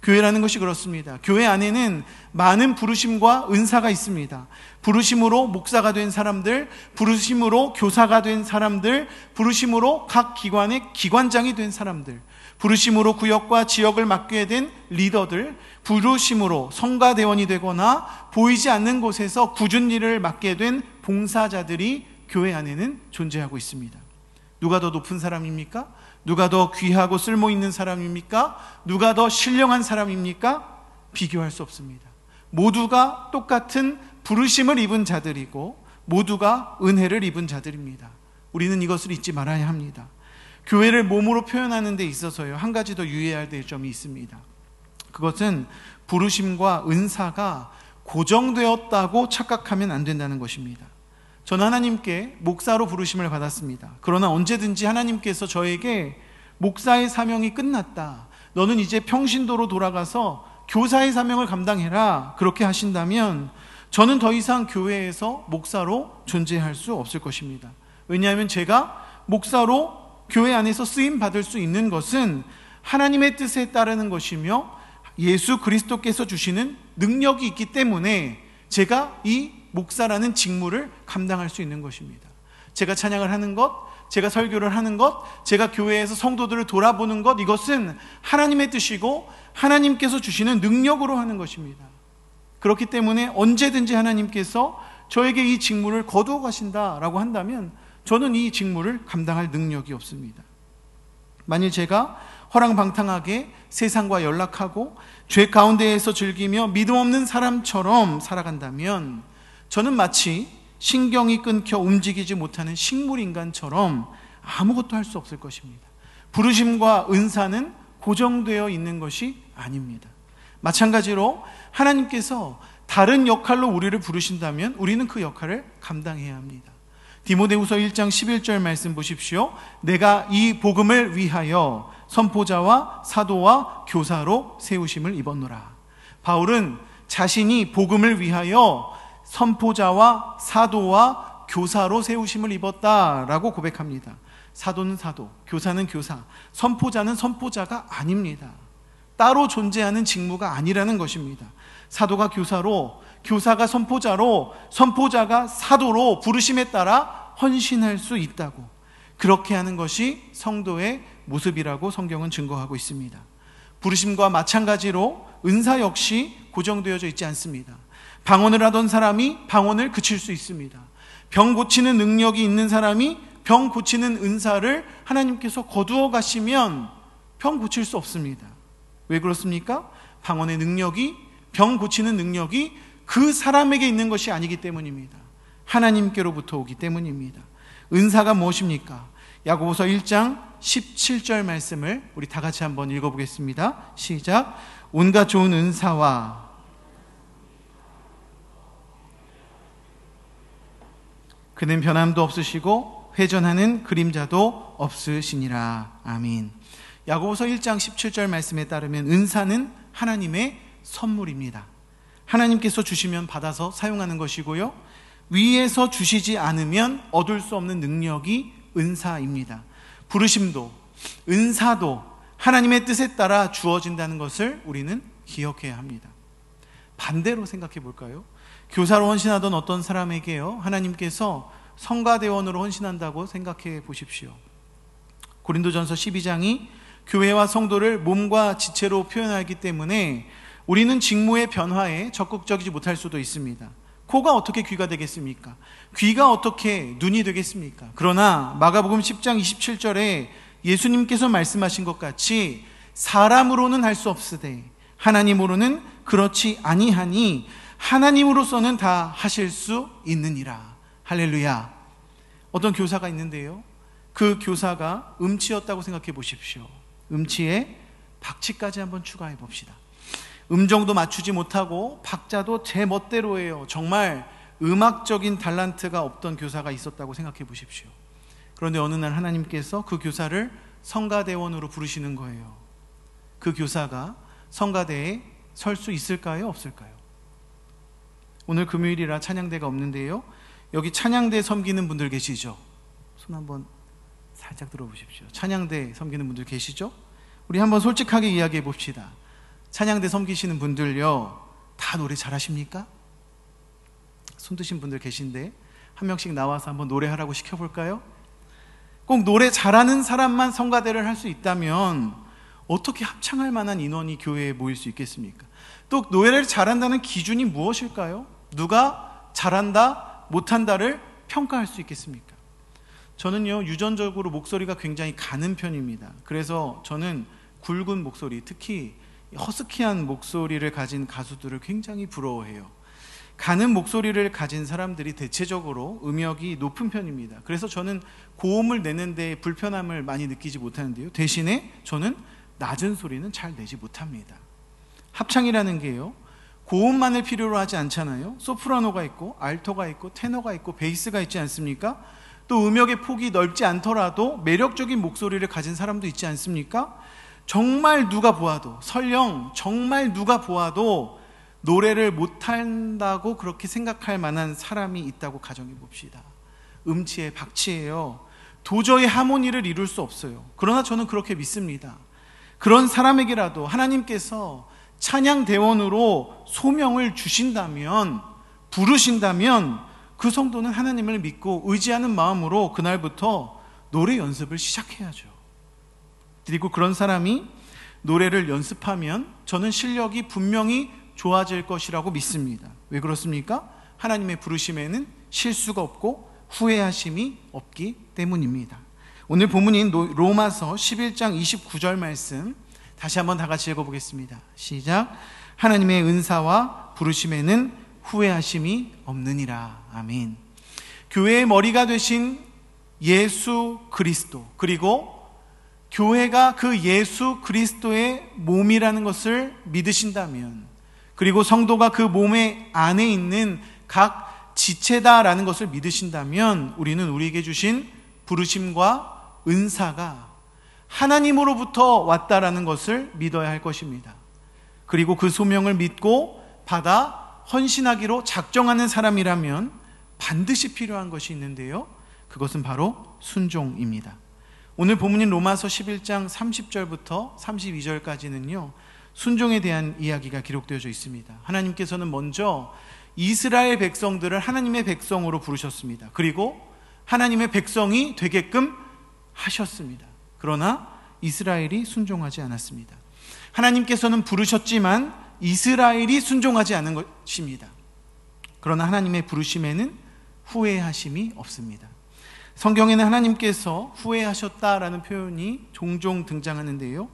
교회라는 것이 그렇습니다. 교회 안에는 많은 부르심과 은사가 있습니다. 부르심으로 목사가 된 사람들, 부르심으로 교사가 된 사람들, 부르심으로 각 기관의 기관장이 된 사람들, 부르심으로 구역과 지역을 맡게 된 리더들, 부르심으로 성가대원이 되거나 보이지 않는 곳에서 굳은 일을 맡게 된 봉사자들이 교회 안에는 존재하고 있습니다. 누가 더 높은 사람입니까? 누가 더 귀하고 쓸모있는 사람입니까? 누가 더 신령한 사람입니까? 비교할 수 없습니다. 모두가 똑같은 부르심을 입은 자들이고 모두가 은혜를 입은 자들입니다. 우리는 이것을 잊지 말아야 합니다. 교회를 몸으로 표현하는 데 있어서요, 한 가지 더 유의해야 될 점이 있습니다. 그것은 부르심과 은사가 고정되었다고 착각하면 안 된다는 것입니다. 저는 하나님께 목사로 부르심을 받았습니다. 그러나 언제든지 하나님께서 저에게 목사의 사명이 끝났다, 너는 이제 평신도로 돌아가서 교사의 사명을 감당해라, 그렇게 하신다면 저는 더 이상 교회에서 목사로 존재할 수 없을 것입니다. 왜냐하면 제가 목사로 교회 안에서 쓰임 받을 수 있는 것은 하나님의 뜻에 따르는 것이며 예수 그리스도께서 주시는 능력이 있기 때문에 제가 이 목사라는 직무를 감당할 수 있는 것입니다. 제가 찬양을 하는 것, 제가 설교를 하는 것, 제가 교회에서 성도들을 돌아보는 것, 이것은 하나님의 뜻이고 하나님께서 주시는 능력으로 하는 것입니다. 그렇기 때문에 언제든지 하나님께서 저에게 이 직무를 거두어 가신다라고 한다면 저는 이 직무를 감당할 능력이 없습니다. 만일 제가 허랑방탕하게 세상과 연락하고 죄 가운데에서 즐기며 믿음 없는 사람처럼 살아간다면 저는 마치 신경이 끊겨 움직이지 못하는 식물인간처럼 아무것도 할 수 없을 것입니다. 부르심과 은사는 고정되어 있는 것이 아닙니다. 마찬가지로 하나님께서 다른 역할로 우리를 부르신다면 우리는 그 역할을 감당해야 합니다. 디모데후서 1장 11절 말씀 보십시오. 내가 이 복음을 위하여 선포자와 사도와 교사로 세우심을 입었노라. 바울은 자신이 복음을 위하여 선포자와 사도와 교사로 세우심을 입었다라고 고백합니다. 사도는 사도, 교사는 교사, 선포자는 선포자가 아닙니다. 따로 존재하는 직무가 아니라는 것입니다. 사도가 교사로, 교사가 선포자로, 선포자가 사도로 부르심에 따라 헌신할 수 있다고, 그렇게 하는 것이 성도의 모습이라고 성경은 증거하고 있습니다. 부르심과 마찬가지로 은사 역시 고정되어져 있지 않습니다. 방언을 하던 사람이 방언을 그칠 수 있습니다. 병 고치는 능력이 있는 사람이 병 고치는 은사를 하나님께서 거두어 가시면 병 고칠 수 없습니다. 왜 그렇습니까? 방언의 능력이, 병 고치는 능력이 그 사람에게 있는 것이 아니기 때문입니다. 하나님께로부터 오기 때문입니다. 은사가 무엇입니까? 야고보서 1장 17절 말씀을 우리 다 같이 한번 읽어보겠습니다. 시작. 온갖 좋은 은사와 그는 변함도 없으시고 회전하는 그림자도 없으시니라. 아멘. 야고보서 1장 17절 말씀에 따르면 은사는 하나님의 선물입니다. 하나님께서 주시면 받아서 사용하는 것이고요, 위에서 주시지 않으면 얻을 수 없는 능력이 은사입니다. 부르심도 은사도 하나님의 뜻에 따라 주어진다는 것을 우리는 기억해야 합니다. 반대로 생각해 볼까요? 교사로 헌신하던 어떤 사람에게요, 하나님께서 성가대원으로 헌신한다고 생각해 보십시오. 고린도전서 12장이 교회와 성도를 몸과 지체로 표현하기 때문에 우리는 직무의 변화에 적극적이지 못할 수도 있습니다. 코가 어떻게 귀가 되겠습니까? 귀가 어떻게 눈이 되겠습니까? 그러나 마가복음 10장 27절에 예수님께서 말씀하신 것 같이 사람으로는 할 수 없으되 하나님으로는 그렇지 아니하니 하나님으로서는 다 하실 수 있느니라. 할렐루야. 어떤 교사가 있는데요, 그 교사가 음치였다고 생각해 보십시오. 음치에 박치까지 한번 추가해 봅시다. 음정도 맞추지 못하고 박자도 제 멋대로예요. 정말 음악적인 달란트가 없던 교사가 있었다고 생각해 보십시오. 그런데 어느 날 하나님께서 그 교사를 성가대원으로 부르시는 거예요. 그 교사가 성가대에 설 수 있을까요? 없을까요? 오늘 금요일이라 찬양대가 없는데요, 여기 찬양대 섬기는 분들 계시죠? 손 한번 살짝 들어보십시오. 찬양대 섬기는 분들 계시죠? 우리 한번 솔직하게 이야기해 봅시다. 찬양대 섬기시는 분들요, 다 노래 잘하십니까? 손 드신 분들 계신데 한 명씩 나와서 한번 노래하라고 시켜볼까요? 꼭 노래 잘하는 사람만 성가대를 할 수 있다면 어떻게 합창할 만한 인원이 교회에 모일 수 있겠습니까? 또 노래를 잘한다는 기준이 무엇일까요? 누가 잘한다, 못한다를 평가할 수 있겠습니까? 저는요, 유전적으로 목소리가 굉장히 가는 편입니다. 그래서 저는 굵은 목소리, 특히 허스키한 목소리를 가진 가수들을 굉장히 부러워해요. 가는 목소리를 가진 사람들이 대체적으로 음역이 높은 편입니다. 그래서 저는 고음을 내는데 불편함을 많이 느끼지 못하는데요, 대신에 저는 낮은 소리는 잘 내지 못합니다. 합창이라는 게요, 고음만을 필요로 하지 않잖아요. 소프라노가 있고 알토가 있고 테너가 있고 베이스가 있지 않습니까? 또 음역의 폭이 넓지 않더라도 매력적인 목소리를 가진 사람도 있지 않습니까? 정말 누가 보아도, 설령 정말 누가 보아도 노래를 못한다고 그렇게 생각할 만한 사람이 있다고 가정해 봅시다. 음치에 박치예요. 도저히 하모니를 이룰 수 없어요. 그러나 저는 그렇게 믿습니다. 그런 사람에게라도 하나님께서 찬양대원으로 소명을 주신다면, 부르신다면 그 성도는 하나님을 믿고 의지하는 마음으로 그날부터 노래 연습을 시작해야죠. 그리고 그런 사람이 노래를 연습하면 저는 실력이 분명히 좋아질 것이라고 믿습니다. 왜 그렇습니까? 하나님의 부르심에는 실수가 없고 후회하심이 없기 때문입니다. 오늘 본문인 로마서 11장 29절 말씀 다시 한번 다 같이 읽어보겠습니다. 시작. 하나님의 은사와 부르심에는 후회하심이 없느니라. 아멘. 교회의 머리가 되신 예수 그리스도, 그리고 교회가 그 예수 그리스도의 몸이라는 것을 믿으신다면, 그리고 성도가 그 몸의 안에 있는 각 지체다라는 것을 믿으신다면, 우리는 우리에게 주신 부르심과 은사가 하나님으로부터 왔다라는 것을 믿어야 할 것입니다. 그리고 그 소명을 믿고 받아 헌신하기로 작정하는 사람이라면 반드시 필요한 것이 있는데요, 그것은 바로 순종입니다. 오늘 본문인 로마서 11장 30절부터 32절까지는요 순종에 대한 이야기가 기록되어져 있습니다. 하나님께서는 먼저 이스라엘 백성들을 하나님의 백성으로 부르셨습니다. 그리고 하나님의 백성이 되게끔 하셨습니다. 그러나 이스라엘이 순종하지 않았습니다. 하나님께서는 부르셨지만 이스라엘이 순종하지 않은 것입니다. 그러나 하나님의 부르심에는 후회하심이 없습니다. 성경에는 하나님께서 후회하셨다라는 표현이 종종 등장하는데요,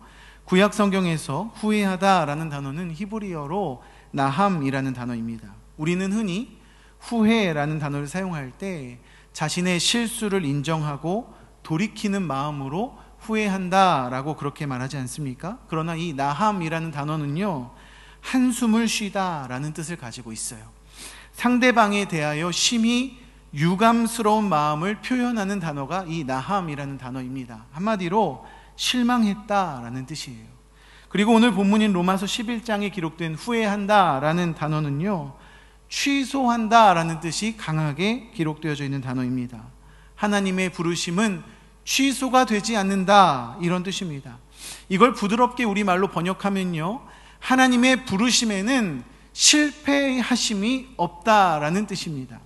구약 성경에서 후회하다라는 단어는 히브리어로 나함이라는 단어입니다. 우리는 흔히 후회라는 단어를 사용할 때 자신의 실수를 인정하고 돌이키는 마음으로 후회한다라고 그렇게 말하지 않습니까? 그러나 이 나함이라는 단어는요, 한숨을 쉬다라는 뜻을 가지고 있어요. 상대방에 대하여 심히 유감스러운 마음을 표현하는 단어가 이 나함이라는 단어입니다. 한마디로 실망했다라는 뜻이에요. 그리고 오늘 본문인 로마서 11장에 기록된 후회한다라는 단어는요, 취소한다라는 뜻이 강하게 기록되어져 있는 단어입니다. 하나님의 부르심은 취소가 되지 않는다, 이런 뜻입니다. 이걸 부드럽게 우리말로 번역하면요, 하나님의 부르심에는 실패하심이 없다라는 뜻입니다.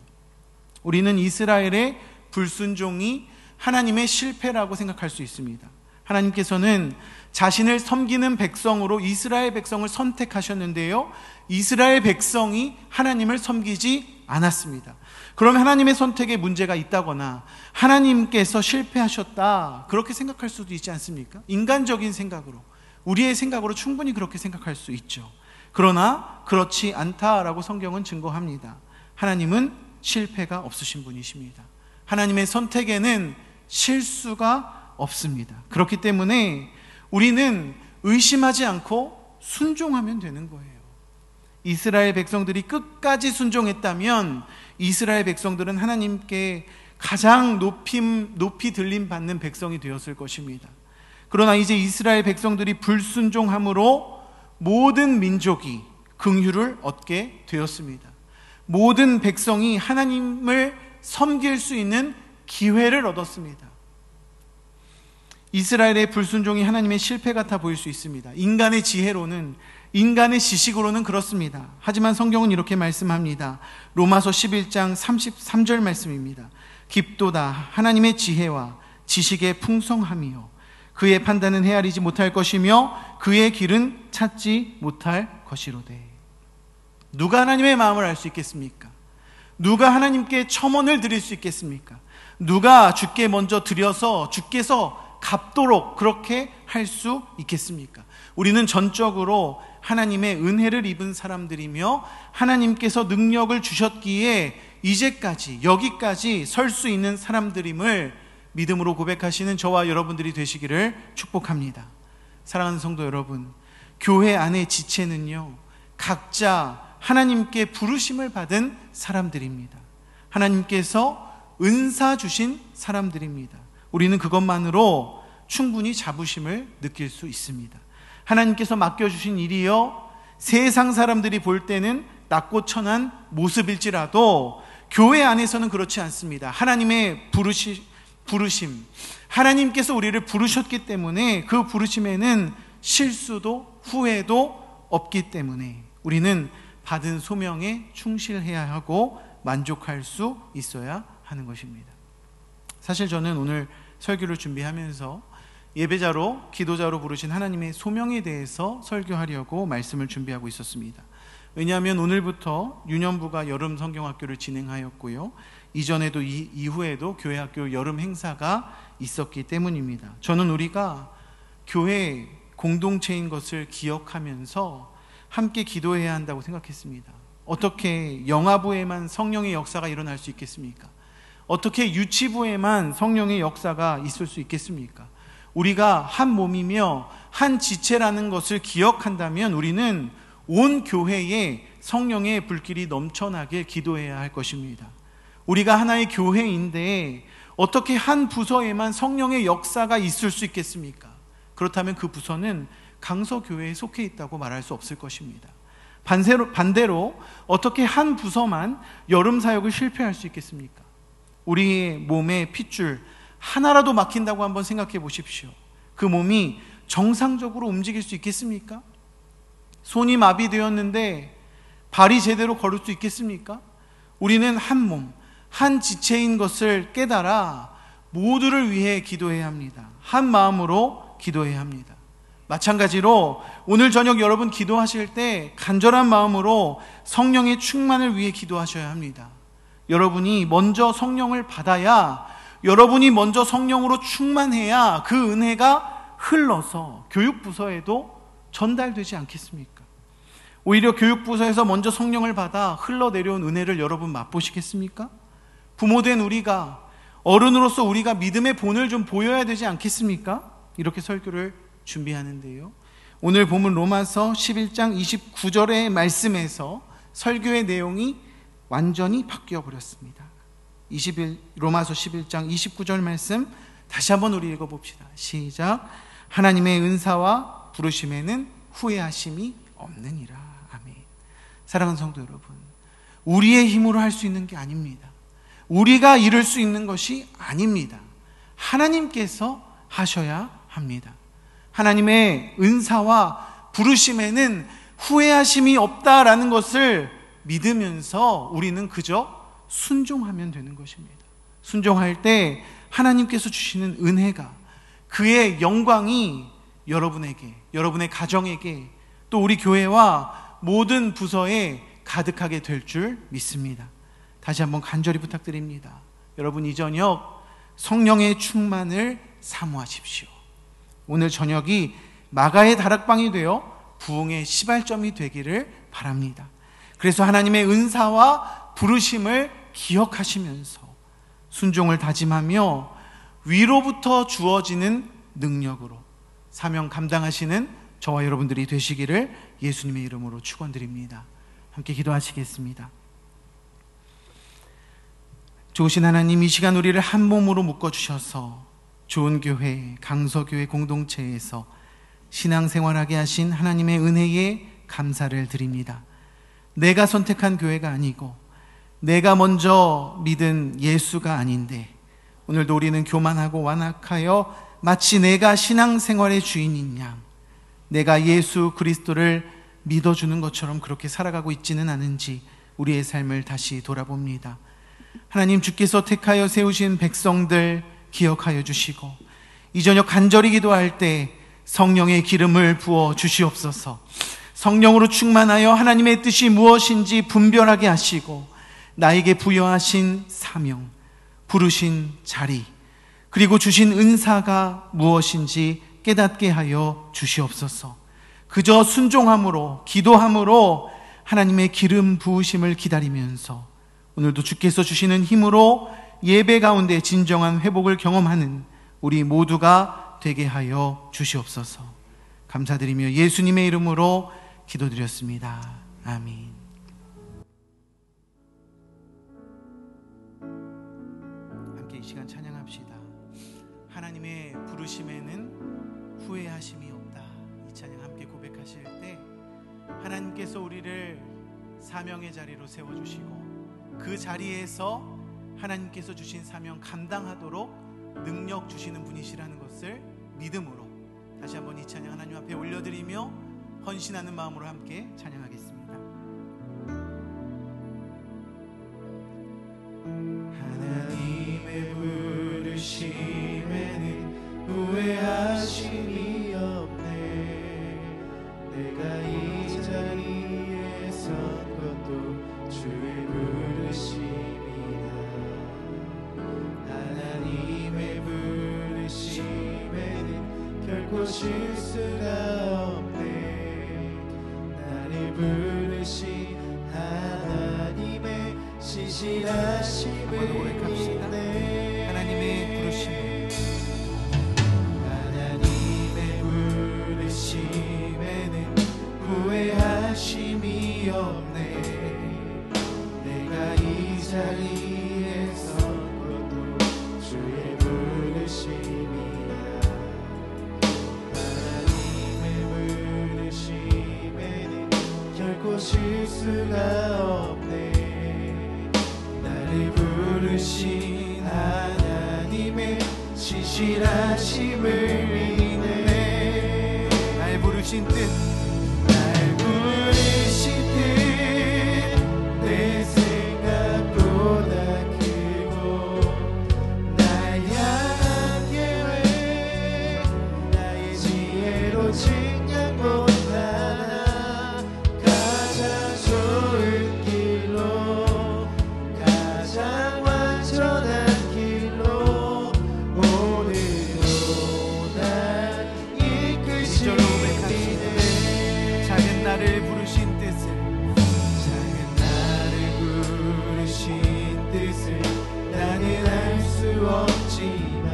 우리는 이스라엘의 불순종이 하나님의 실패라고 생각할 수 있습니다. 하나님께서는 자신을 섬기는 백성으로 이스라엘 백성을 선택하셨는데요, 이스라엘 백성이 하나님을 섬기지 않았습니다. 그러면 하나님의 선택에 문제가 있다거나 하나님께서 실패하셨다, 그렇게 생각할 수도 있지 않습니까? 인간적인 생각으로, 우리의 생각으로 충분히 그렇게 생각할 수 있죠. 그러나 그렇지 않다라고 성경은 증거합니다. 하나님은 실패가 없으신 분이십니다. 하나님의 선택에는 실수가 없습니다. 그렇기 때문에 우리는 의심하지 않고 순종하면 되는 거예요. 이스라엘 백성들이 끝까지 순종했다면 이스라엘 백성들은 하나님께 가장 높이 들림 받는 백성이 되었을 것입니다. 그러나 이제 이스라엘 백성들이 불순종함으로 모든 민족이 긍휼을 얻게 되었습니다. 모든 백성이 하나님을 섬길 수 있는 기회를 얻었습니다. 이스라엘의 불순종이 하나님의 실패 같아 보일 수 있습니다. 인간의 지혜로는, 인간의 지식으로는 그렇습니다. 하지만 성경은 이렇게 말씀합니다. 로마서 11장 33절 말씀입니다. 깊도다 하나님의 지혜와 지식의 풍성함이요 그의 판단은 헤아리지 못할 것이며 그의 길은 찾지 못할 것이로되. 누가 하나님의 마음을 알 수 있겠습니까? 누가 하나님께 첨언을 드릴 수 있겠습니까? 누가 주께 먼저 드려서 주께서 갚도록 그렇게 할 수 있겠습니까? 우리는 전적으로 하나님의 은혜를 입은 사람들이며 하나님께서 능력을 주셨기에 이제까지 여기까지 설 수 있는 사람들임을 믿음으로 고백하시는 저와 여러분들이 되시기를 축복합니다. 사랑하는 성도 여러분, 교회 안의 지체는요 각자 하나님께 부르심을 받은 사람들입니다. 하나님께서 은사 주신 사람들입니다. 우리는 그것만으로 충분히 자부심을 느낄 수 있습니다. 하나님께서 맡겨주신 일이요 세상 사람들이 볼 때는 낮고 천한 모습일지라도 교회 안에서는 그렇지 않습니다. 하나님의 부르심, 하나님께서 우리를 부르셨기 때문에 그 부르심에는 실수도 후회도 없기 때문에 우리는 받은 소명에 충실해야 하고 만족할 수 있어야 하는 것입니다. 사실 저는 오늘 설교를 준비하면서 예배자로, 기도자로 부르신 하나님의 소명에 대해서 설교하려고 말씀을 준비하고 있었습니다. 왜냐하면 오늘부터 유년부가 여름 성경학교를 진행하였고요, 이전에도 이후에도 교회학교 여름 행사가 있었기 때문입니다. 저는 우리가 교회 공동체인 것을 기억하면서 함께 기도해야 한다고 생각했습니다. 어떻게 영아부에만 성령의 역사가 일어날 수 있겠습니까? 어떻게 유치부에만 성령의 역사가 있을 수 있겠습니까? 우리가 한 몸이며 한 지체라는 것을 기억한다면 우리는 온 교회에 성령의 불길이 넘쳐나길 기도해야 할 것입니다. 우리가 하나의 교회인데 어떻게 한 부서에만 성령의 역사가 있을 수 있겠습니까? 그렇다면 그 부서는 강서교회에 속해 있다고 말할 수 없을 것입니다. 반대로 어떻게 한 부서만 여름 사역을 실패할 수 있겠습니까? 우리의 몸의 핏줄 하나라도 막힌다고 한번 생각해 보십시오. 그 몸이 정상적으로 움직일 수 있겠습니까? 손이 마비되었는데 발이 제대로 걸을 수 있겠습니까? 우리는 한 몸, 한 지체인 것을 깨달아 모두를 위해 기도해야 합니다. 한 마음으로 기도해야 합니다. 마찬가지로 오늘 저녁 여러분 기도하실 때 간절한 마음으로 성령의 충만을 위해 기도하셔야 합니다. 여러분이 먼저 성령을 받아야, 여러분이 먼저 성령으로 충만해야 그 은혜가 흘러서 교육부서에도 전달되지 않겠습니까? 오히려 교육부서에서 먼저 성령을 받아 흘러내려온 은혜를 여러분 맛보시겠습니까? 부모된 우리가, 어른으로서 우리가 믿음의 본을 좀 보여야 되지 않겠습니까? 이렇게 설교를 준비하는데요, 오늘 본문 로마서 11장 29절의 말씀에서 설교의 내용이 완전히 바뀌어 버렸습니다. 로마서 11장 29절 말씀 다시 한번 우리 읽어봅시다. 시작. 하나님의 은사와 부르심에는 후회하심이 없느니라. 아멘. 사랑하는 성도 여러분, 우리의 힘으로 할 수 있는 게 아닙니다. 우리가 이룰 수 있는 것이 아닙니다. 하나님께서 하셔야 합니다. 하나님의 은사와 부르심에는 후회하심이 없다라는 것을 믿으면서 우리는 그저 순종하면 되는 것입니다. 순종할 때 하나님께서 주시는 은혜가, 그의 영광이 여러분에게, 여러분의 가정에게, 또 우리 교회와 모든 부서에 가득하게 될 줄 믿습니다. 다시 한번 간절히 부탁드립니다. 여러분 이 저녁 성령의 충만을 사모하십시오. 오늘 저녁이 마가의 다락방이 되어 부흥의 시발점이 되기를 바랍니다. 그래서 하나님의 은사와 부르심을 기억하시면서 순종을 다짐하며 위로부터 주어지는 능력으로 사명 감당하시는 저와 여러분들이 되시기를 예수님의 이름으로 축원드립니다. 함께 기도하시겠습니다. 좋으신 하나님, 이 시간 우리를 한 몸으로 묶어주셔서 좋은 교회, 강서교회 공동체에서 신앙생활하게 하신 하나님의 은혜에 감사를 드립니다. 내가 선택한 교회가 아니고 내가 먼저 믿은 예수가 아닌데 오늘도 우리는 교만하고 완악하여 마치 내가 신앙생활의 주인인 양, 내가 예수 그리스도를 믿어주는 것처럼 그렇게 살아가고 있지는 않은지 우리의 삶을 다시 돌아봅니다. 하나님, 주께서 택하여 세우신 백성들 기억하여 주시고 이 저녁 간절히 기도할 때 성령의 기름을 부어 주시옵소서. 성령으로 충만하여 하나님의 뜻이 무엇인지 분별하게 하시고 나에게 부여하신 사명, 부르신 자리, 그리고 주신 은사가 무엇인지 깨닫게 하여 주시옵소서. 그저 순종함으로, 기도함으로 하나님의 기름 부으심을 기다리면서 오늘도 주께서 주시는 힘으로 예배 가운데 진정한 회복을 경험하는 우리 모두가 되게 하여 주시옵소서. 감사드리며 예수님의 이름으로 기도드렸습니다. 아멘. 함께 이 시간 찬양합시다. 하나님의 부르심에는 후회하심이 없다. 이 찬양 함께 고백하실 때 하나님께서 우리를 사명의 자리로 세워주시고 그 자리에서 하나님께서 주신 사명 감당하도록 능력 주시는 분이시라는 것을 믿음으로 다시 한번 이 찬양 하나님 앞에 올려드리며 헌신하는 마음으로 함께 찬양하겠습니다. 하나님의 부르심에는 후회하심이 없네. 내가 이 자리에 선 것도 주의 부르심이다. 하나님의 부르심에는 결코 실수가 없네. 나를 부르신 하나님의 신실하심을 믿네. 하나님의 부르심에, 하나님의 부르심에는 후회하심이 없네. 내가 이 자리에 선 것도 주의 부르심이다. 하나님의 부르심에는 결코 실수가 없네. 나를 부르신 하나님의 신실하심을 믿네. 날 부르신 뜻, 날 부르신 뜻 내 생각보다 크고 날 향한 계획 나의 지혜로 측량 못하나 가장 좋은 길로 가장 완전한 길로 오늘도 날 이끄시네. 작은 나를 부르신 뜻을, 작은 나를 부르신 뜻을 나는 알 수 없지만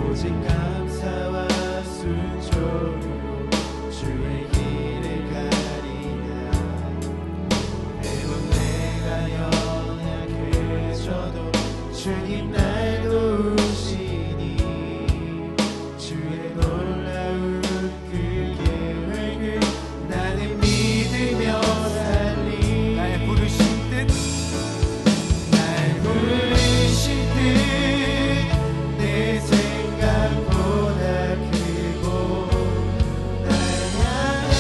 오직 감사와 순종으로 주의 길을 가리라. 매번 내가 연약해져도 주님 날 도우시니 주의 놀라운 그 계획을 나는 믿으며 살리. 날 부르신 뜻, 날 부르신 뜻 내 생각보다 크고 날 향한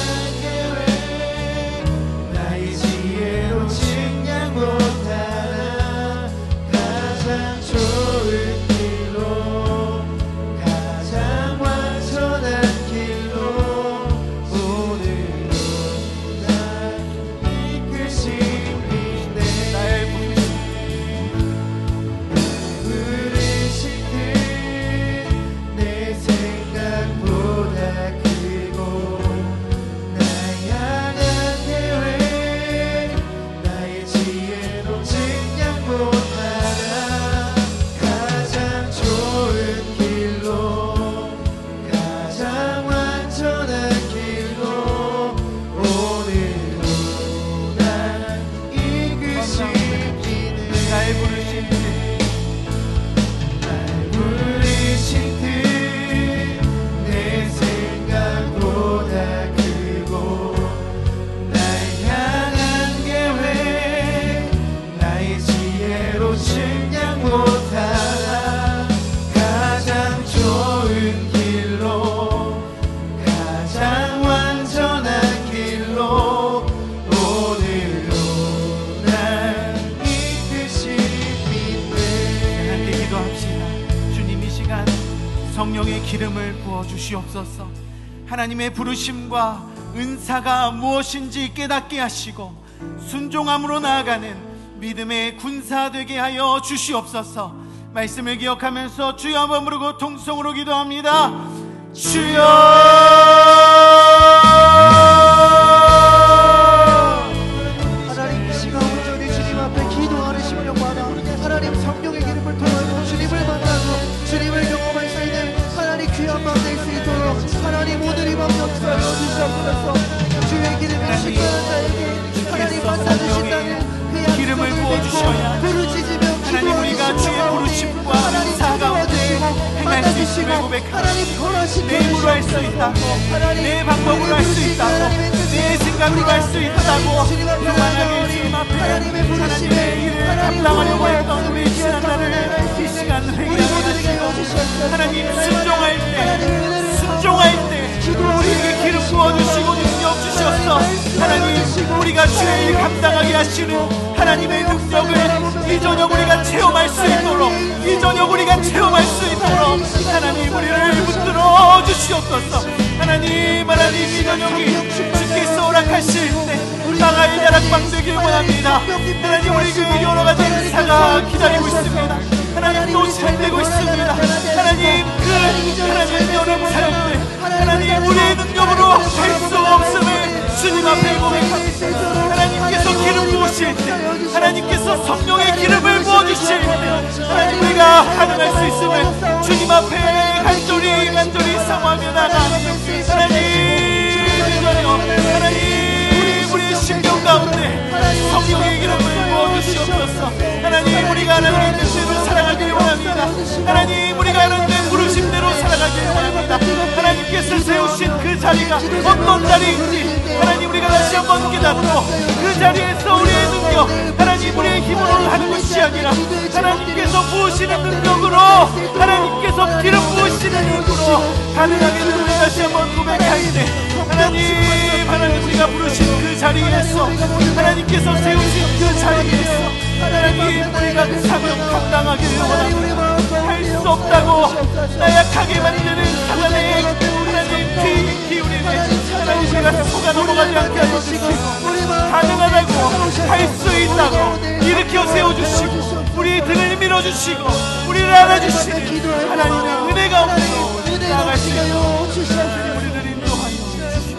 내 지혜로 측량 못하나 가장 좋은 길로 가장 완전한 길로 오늘도 날 이끄시니 함께 기도합시다. 주님, 이 시간 성령의 기름을 부어주시옵소서. 하나님의 부르심과 은사가 무엇인지 깨닫게 하시고 순종함으로 나아가는 믿음의 군사 되게 하여 주시옵소서. 말씀을 기억하면서 주여 한번 부르고 통성으로 기도합니다. 주여. 하나님, 이 시간 온전히 주님 앞에 기도하는 심령마다 하나님 성령의 기름을 통하여 주님을 만나고 주님을 경험할 수 있는 하나님 귀한 밤 될 수 있도록 하나님 오늘 이 밤 역사하여 주시옵소서. 주의 기름이 시간한 자에게 하나님 만나주신다는 기름을 부어주셔야 하나님 우리가 주의 부르심과 은사 가운데 행할 수 있음을 고백하라. 내 힘으로 할 수 있다고, 내 방법으로 할 수 있다고, 내 생각으로 할 수 있다고 교만하게 주님 앞에 하나님의 일을 감당하려고 했던 우리 지난날을 이 시간 회개하게 하시고 하나님 순종할 때 우리에게 기름 부어주시고 능력 주셨어. 하나님 우리가 주의 일 감당하게 하시는 하나님의 능력을 이 저녁 우리가 체험할 수 있도록, 이 저녁 우리가 체험할 수 있도록 하나님 우리를 붙들어 주시옵소서. 하나님 이 저녁이 주께서 허락하실 때 나갈 야락방 되길 원합니다. 하나님 우리 그 여러 가지 은사가 기다리고 있습니다. 하나님 또 진행되고 있습니다. 하나님 하나님 여름 사역들 하나님 우리의 능력으로 할 수 없음을 주님 앞에 고백합니다. 하나님께서 기름 부으실 때, 하나님께서 성령의 기름을 부어주실 때 하나님 우리가 가능할 수 있음을 주님 앞에 간절히 사모하며 나가는 하나님 우리의 심령 가운데 성령의 기름을 부어주시옵소서. 하나님 우리가 하나님의 뜻대로 살아가길 원합니다. 하나님 우리가 하나님의 부르심대로 살아가길 원합니다. 하나님께서 세우신 그 자리가 어떤 자리인지 하나님 우리가 다시 한번 깨닫고 그 자리에서 우리의 능력, 하나님 우리의 힘으로 하는 것이 아니라 하나님께서 부으시는 능력으로, 하나님께서 기름 부으시는 능력으로 가능하게 되는 우리 다시 한번 고백할 때 하나님 우리가 부르신 그 자리에서, 하나님께서 세우신 그 자리에서 하나님 우리가 그 사명 감당하기를 원합니다. 할 수 없다고 나약하게 만드는 사단의 하나님 귀 기울이네 하나님 우리가 속아 넘어가지 않게 해주시고 가능하다고, 할 수 있다고 일으켜 세워주시고 우리 등을 밀어주시고 우리를 안아주시는 하나님의 은혜 가운데 나아갈 수 있도록 우리를 인도하여 주시옵소서.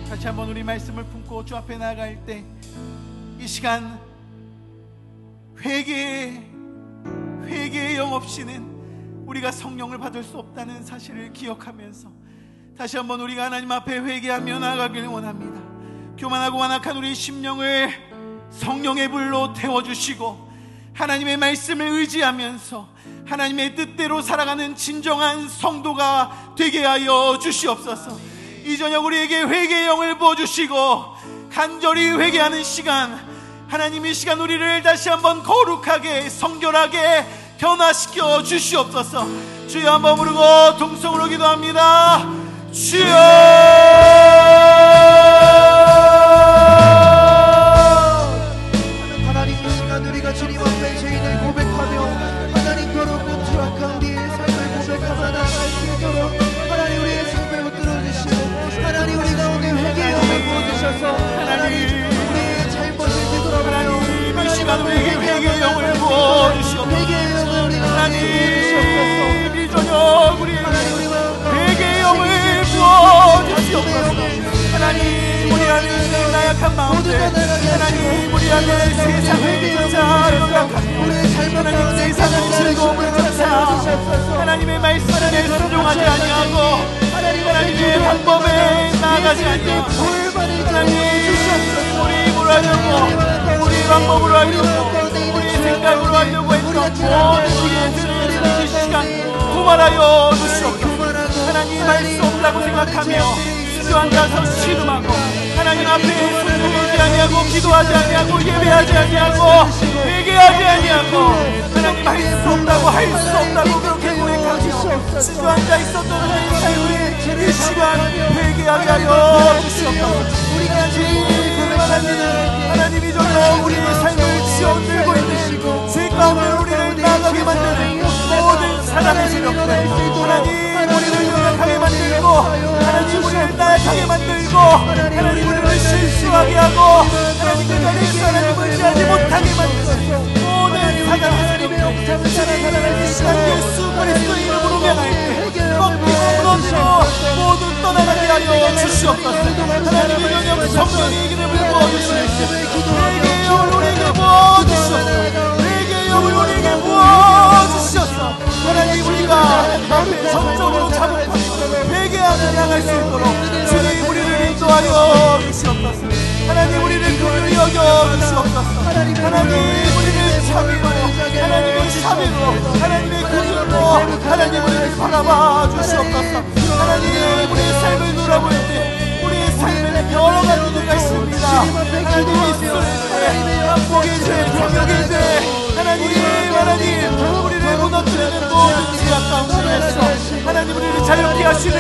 다시 한번 우리 말씀을 품고 주 앞에 나아갈 때 이 시간 회개의 영 없이는 우리가 성령을 받을 수 없다는 사실을 기억하면서 다시 한번 우리가 하나님 앞에 회개하며 나아가길 원합니다. 교만하고 완악한 우리 심령을 성령의 불로 태워주시고 하나님의 말씀을 의지하면서 하나님의 뜻대로 살아가는 진정한 성도가 되게 하여 주시옵소서. 이 저녁 우리에게 회개의 영을 부어주시고 간절히 회개하는 시간, 하나님 이 시간 우리를 다시 한번 거룩하게 성결하게 변화시켜 주시옵소서. 주여 한번 부르고 동성으로 기도합니다. 주여. 하나님 이 시간 우리가 주님 앞에 죄인을 고백하며 하나님 더럽고 추악한 우리의 삶을 고백하며 나아갈 수 있도록 하나님 우리의 삶을 붙들어 주시고 하나님 우리 가운데 회개의 영을 부어주셔서 하나님 우리의 잘못을 되돌아보며 이 시간 우리에게 회개의 영을 부어주시옵소서. 하나님 이 저녁 우리 회개의 영을 부어주시옵소서. 하나님 우리 안에 나약한 마음들, 하나님 우리 안에 세상을 쫓아 연락하며 하나님 세상의 즐거움을 쫓아 하나님의 말씀에 순종하지 아니하고 하나님의 방법에 나아가지 아니하고 하나님 우리 힘으로 하려고, 우리 방법으로 하려고, 우리 생각으로 하려고 했던 모든 우리의 들을 이 시간 도말하여 주시옵소서. 하나님 할 수 없다고 생각하며 주저앉아서 신음하고 하나님 앞에 손을 들지 아니하고 기도하지 아니하고 예배하지 아니하고 회개하지 아니하고 하나님 할 수 없다고 할 수 없다고 그렇게 고백하며 주저앉아 있었던 우리의 삶을 이 시간 회개하게 하여 주시옵소서. 하나님이 저녁 우리의 삶을 지어들고 있는 죄 가운데 우리를 나가게 만드는 모든 사단의 세력들 하나님 우리를 연약하게 만들고 하나님 우리를 나약하게 만들고 하나님 우리를 실수하게 하고 하나님 그 자리에서 하나님을 의지하지 못하게 만드는 모든 사단의 세력들 이 시간 예수 그리스도의 이름으로 명할 때 꺾이고 무너지고 모두 떠나가게 하여 주시옵소서. 하나님의 저녁 성령의 이름을 부어주시옵소서. 내게 영을 우리에게 부어주시옵소서. 내게 영을 우리에게 부어주시옵소서. 하나님 우리가 앞에 전적으로 자복하고 회개하며 나갈 수 있도록 주님 우리를 인도하여 주시옵소서. 하나님 우리를 긍휼히 여겨 주시옵소서. 하나님 우리를 자비로 하나님의 자비로 하나님의 긍휼로 하나님 우리를 바라봐 주시옵소서. 하나님 우리의 삶을 돌아볼 때 우리의 삶에는 여러 가지가 있습니다. 하나님 있을 때 남복의 죄 병역의 죄 하나님 우리를 무너뜨리는 모든 죄악 가운데에서 하나님 우리를 자유케 하시는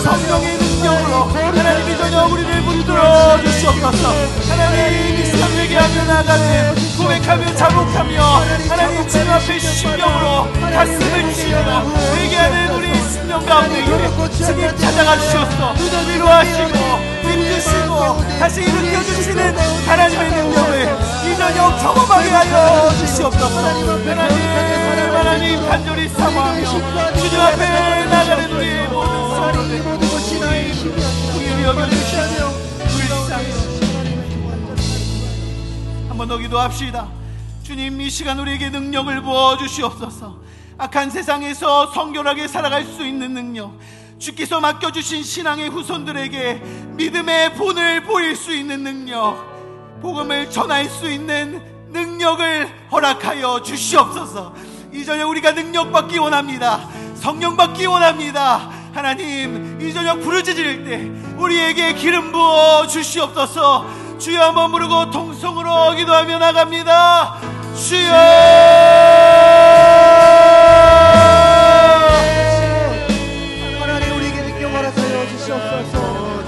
성령의 능력으로 하나님이 저녁 우리를 붙들어 주시옵소서. 하나님 이 시간 회개하며 나가는 고백하며 자복하며 하나님 주님 앞에 심령으로 가슴을 치며 회개하는 우리 심령 가운데 주님 찾아가 주셔서 위로하시고 힘주시고 다시 일으켜주시는 하나님의 능력을 이 저녁 경험하게 하여 주시옵소서. 하나님 간절히 사모하며 주님 앞에 나가는 우리의 모든 성도들 우리를 여겨주시며 한 번 더 기도합시다. 주님 이 시간 우리에게 능력을 부어주시옵소서. 악한 세상에서 성결하게 살아갈 수 있는 능력, 주께서 맡겨주신 신앙의 후손들에게 믿음의 본을 보일 수 있는 능력, 복음을 전할 수 있는 능력을 허락하여 주시옵소서. 이 저녁 우리가 능력 받기 원합니다. 성령 받기 원합니다. 하나님 이 저녁 부르짖을 때 우리에게 기름 부어 주시옵소서. 주여 한번 부르고 통성으로 기도하며 나갑니다. 주여 하나님 우리에게 능력 허락하여 주시옵소서.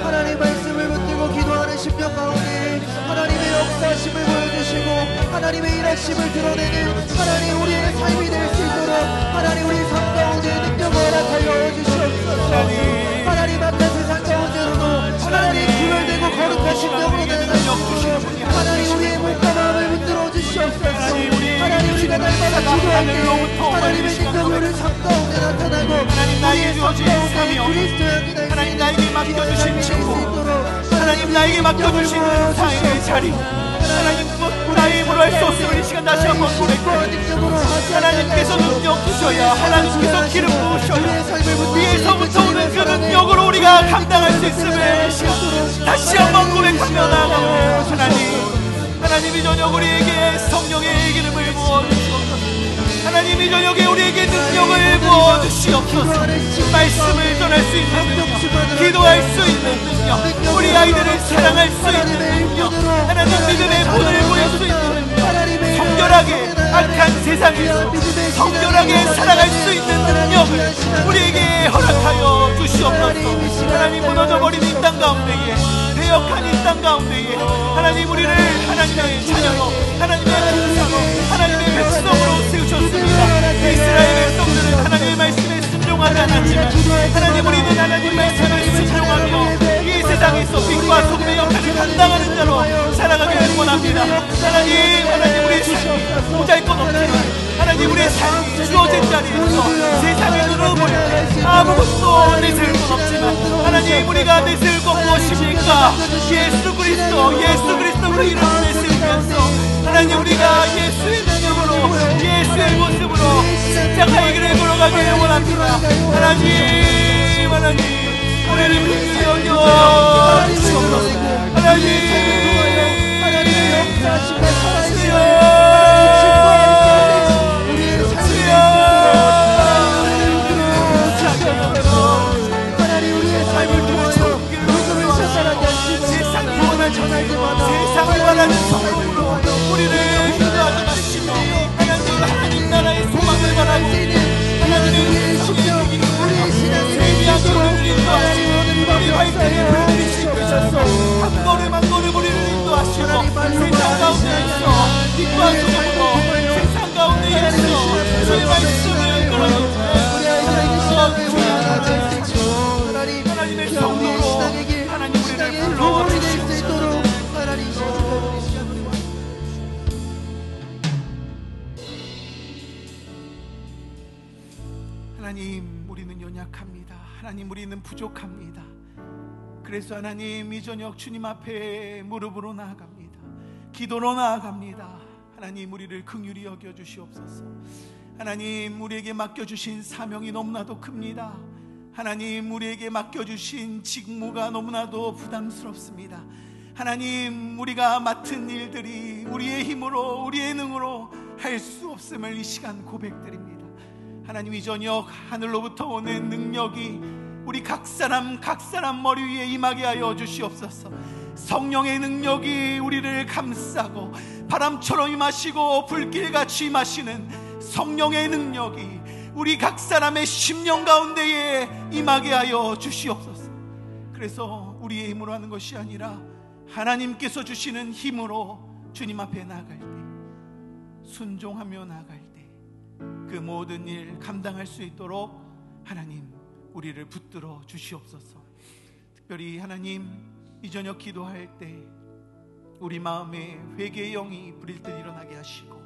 하나님 말씀을 붙들고 기도하는 심령 가운데 하나님의 역사심을 보여주시고 하나님의 일하심을 드러내는 하나님 우리의 삶이 될 수 있도록 하나님 우리 삶 가운데 능력 허락하여 주시옵소서. 하나님 앞에 세상 가운데로도 하나님 구별되고 거룩하신 영으로 내려가시고 하나님 우리의 몸과 마음을 붙들어 주시옵소서. 하나님 우리가 날마다 기도할 때 하나님의 능력을 삶 가운데 나타나고 하나님 나에게 주어진 사명, 하나님 나에게 맡겨주신 친구, 하나님 나에게 맡겨주신 사회의 자리, 하나님 나의 힘으로 할 수 없음을 이 시간 다시 한번 고백합니다. 하나님께서 능력 주셔야, 하나님께서 기름 부으셔야 위에서부터 오는 그 능력으로 우리가 감당할 수 있음을 이 시간 다시 한번 고백하며 나아갑니다. 하나님 이 저녁 우리에게 성령의 기름을 부어주시옵소서. 하나님 이 저녁에 우리에게 능력을 부어주시옵소서. 말씀을 전할 수 있는 능력, 기도할 수 있는 능력, 우리 아이들을 사랑할 수 있는 능력, 하나님 믿음의 본을 보일 수 있는 능력, 성결하게 악한 세상에서 성결하게 살아갈 수 있는 능력을 우리에게 허락하여 주시옵소서. 하나님 무너져버린 이 땅 가운데에, 배역한 이 땅 가운데에 하나님 우리를 하나님의 자녀로, 하나님의 군사로, 하나님의 백성으로 세우셨습니다. 이스라엘 백성들은 하나님의 말씀에 순종하지 않았지만 하나님 우리는 하나님의 말씀을 순종하며 이 세상에서 빛과 소금의 역할을 감당하는 자로 살아가기를 원합니다. 하나님 우리의 삶이 보잘것없지만 하나님 우리의 삶이 주어진 자리에서 세상에 눈으로 볼 때 아무것도 내세울 것 없지만 하나님 우리가 내세울 것 무엇입니까? 예수 그리스도 그 이름을 내세우면서 하나님 우리가 예수의 능력으로 예수의 모습으로 십자가의 길을 걸어가기를 원합니다. 하나님 우리를 긍휼히 여겨 주시옵소서. 하나님 하나님, 우리는 연약합니다. 하나님, 우리는 부족합니다. 그래서 하나님, 이 저녁 주님 앞에 무릎으로 나아갑니다. 기도로 나아갑니다. 하나님, 우리를 긍휼히 여겨 주시옵소서. 하나님, 우리에게 맡겨주신 사명이 너무나도 큽니다. 하나님, 우리에게 맡겨주신 직무가 너무나도 부담스럽습니다. 하나님, 우리가 맡은 일들이 우리의 힘으로, 우리의 능으로 할 수 없음을 이 시간 고백드립니다. 하나님, 이 저녁 하늘로부터 오는 능력이 우리 각 사람 머리 위에 임하게 하여 주시옵소서. 성령의 능력이 우리를 감싸고 바람처럼 임하시고 불길같이 임하시는 성령의 능력이 우리 각 사람의 심령 가운데에 임하게 하여 주시옵소서. 그래서 우리의 힘으로 하는 것이 아니라 하나님께서 주시는 힘으로 주님 앞에 나아갈 때, 순종하며 나아갈 때 그 모든 일 감당할 수 있도록 하나님, 우리를 붙들어 주시옵소서. 특별히 하나님, 이 저녁 기도할 때 우리 마음에 회개의 영이 불일 듯 일어나게 하시고,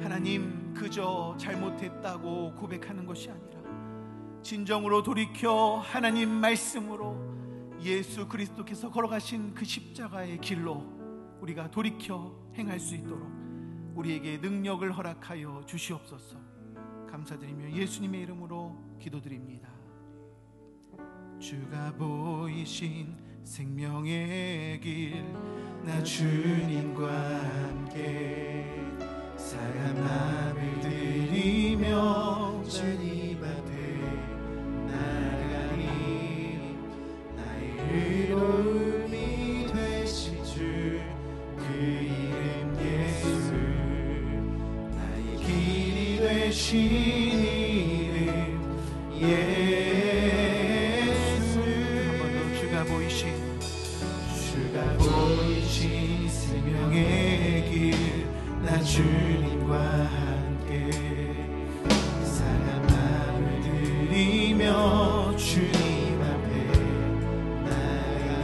하나님, 그저 잘못했다고 고백하는 것이 아니라 진정으로 돌이켜 하나님 말씀으로 예수 그리스도께서 걸어가신 그 십자가의 길로 우리가 돌이켜 행할 수 있도록 우리에게 능력을 허락하여 주시옵소서. 감사드리며 예수님의 이름으로 기도드립니다. 주가 보이신 생명의 길, 나 주님과 함께 사랑함을 드리며 주님 앞에 나가리. 나의 의로움이 되신 주, 그 이름 예수, 나의 길이 되신 이름 예수. 한 번 더. 주가 보이신 생명의 길, 나 주님과 함께 사랑함을 드리며 주님 앞에 나가리.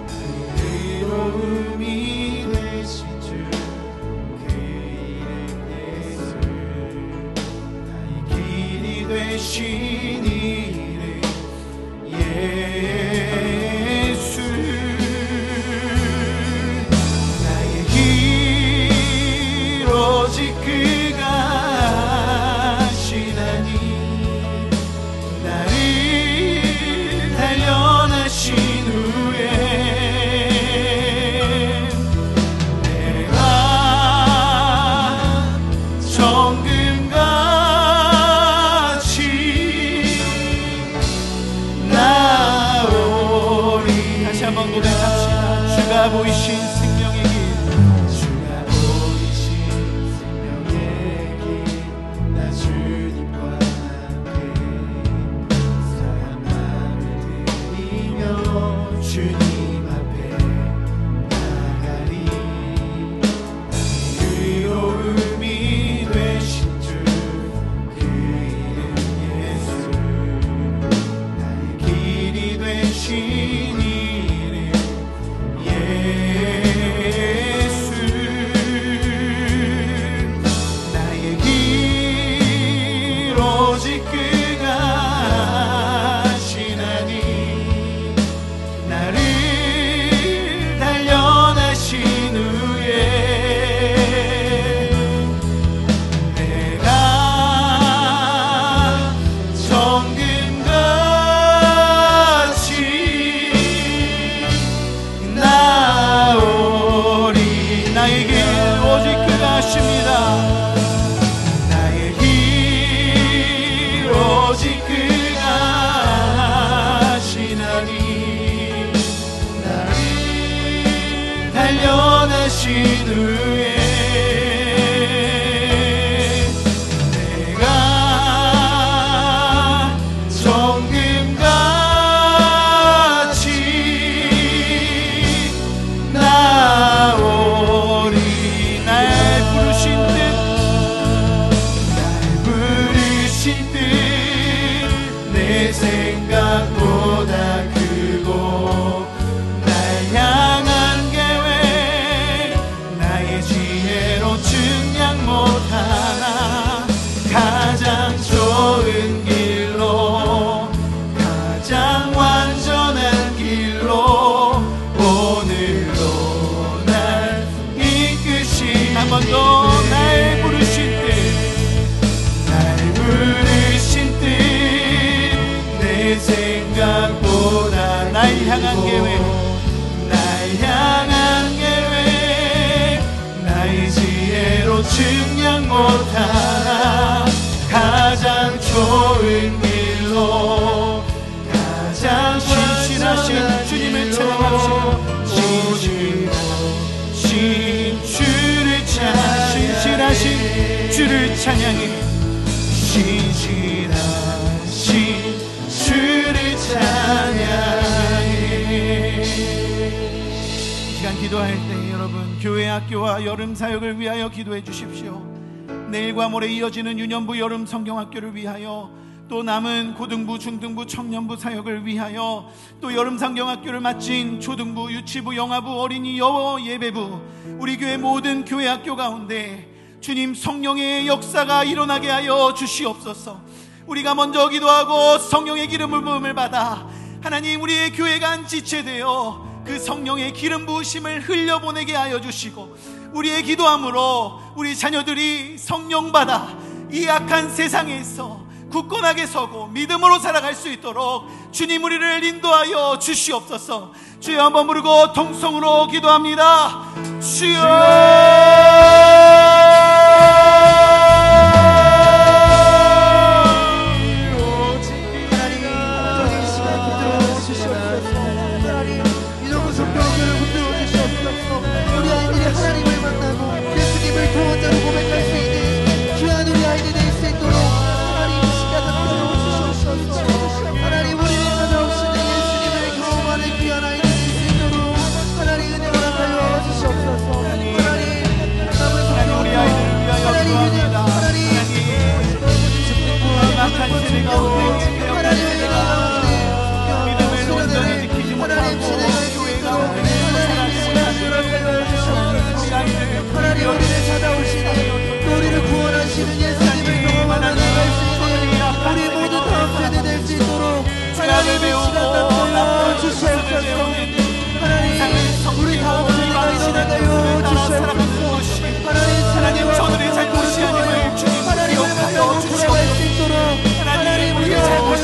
나의 의로움이 되신 주, 그 이름 예수, 나의 길이 되신 이름 예수. 오직 그가 하시나니, 나를 단련하신 후에 내가 정금같이 나오리. 다시 한번 고백합시다. 주가 보이신 생명의 길, 주님 앞에 나가리. 나의 의로움이 되신 주, 그 이름 예수, 나의 길이 되신 이름 예수. 나의 길 오직 그가 하시나니, 나를 단련하신 후에 내가 정금같이 나오리. 나의 길 오직 그가 하십니다. 나의 길 오직 그가 하시나니, 단련하신 후에 내가 정금같이 나오리. 날 부르신 뜻 내 생각보다 크고, 날 향한 계획 나의 지혜로 측량 못하나 가장 계획, 날 향한 계획, 나의 지혜로 증량 못하나 가장 좋은 길로, 가장 신실하신 주님을 찬양합시다. 신실하신 주를 찬양해, 신실하신 주를 찬양해. 이 시간 기도할 때 여러분, 교회 학교와 여름 사역을 위하여 기도해 주십시오. 내일과 모레 이어지는 유년부 여름 성경학교를 위하여, 또 남은 고등부, 중등부, 청년부 사역을 위하여, 또 여름 성경학교를 마친 초등부, 유치부, 영아부, 어린이, 여호 예배부, 우리 교회 모든 교회 학교 가운데 주님 성령의 역사가 일어나게 하여 주시옵소서. 우리가 먼저 기도하고 성령의 기름 부음을 받아 하나님 우리의 교회가 한 지체되어 그 성령의 기름 부으심을 흘려보내게 하여 주시고, 우리의 기도함으로 우리 자녀들이 성령 받아 이 악한 세상에서 굳건하게 서고 믿음으로 살아갈 수 있도록 주님 우리를 인도하여 주시옵소서. 주여 한번 부르고 통성으로 기도합니다. 주여. 하나님 저들의 잘못이 아님을 주님 기억하여 주시옵소서. 하나님 우리의 잘못이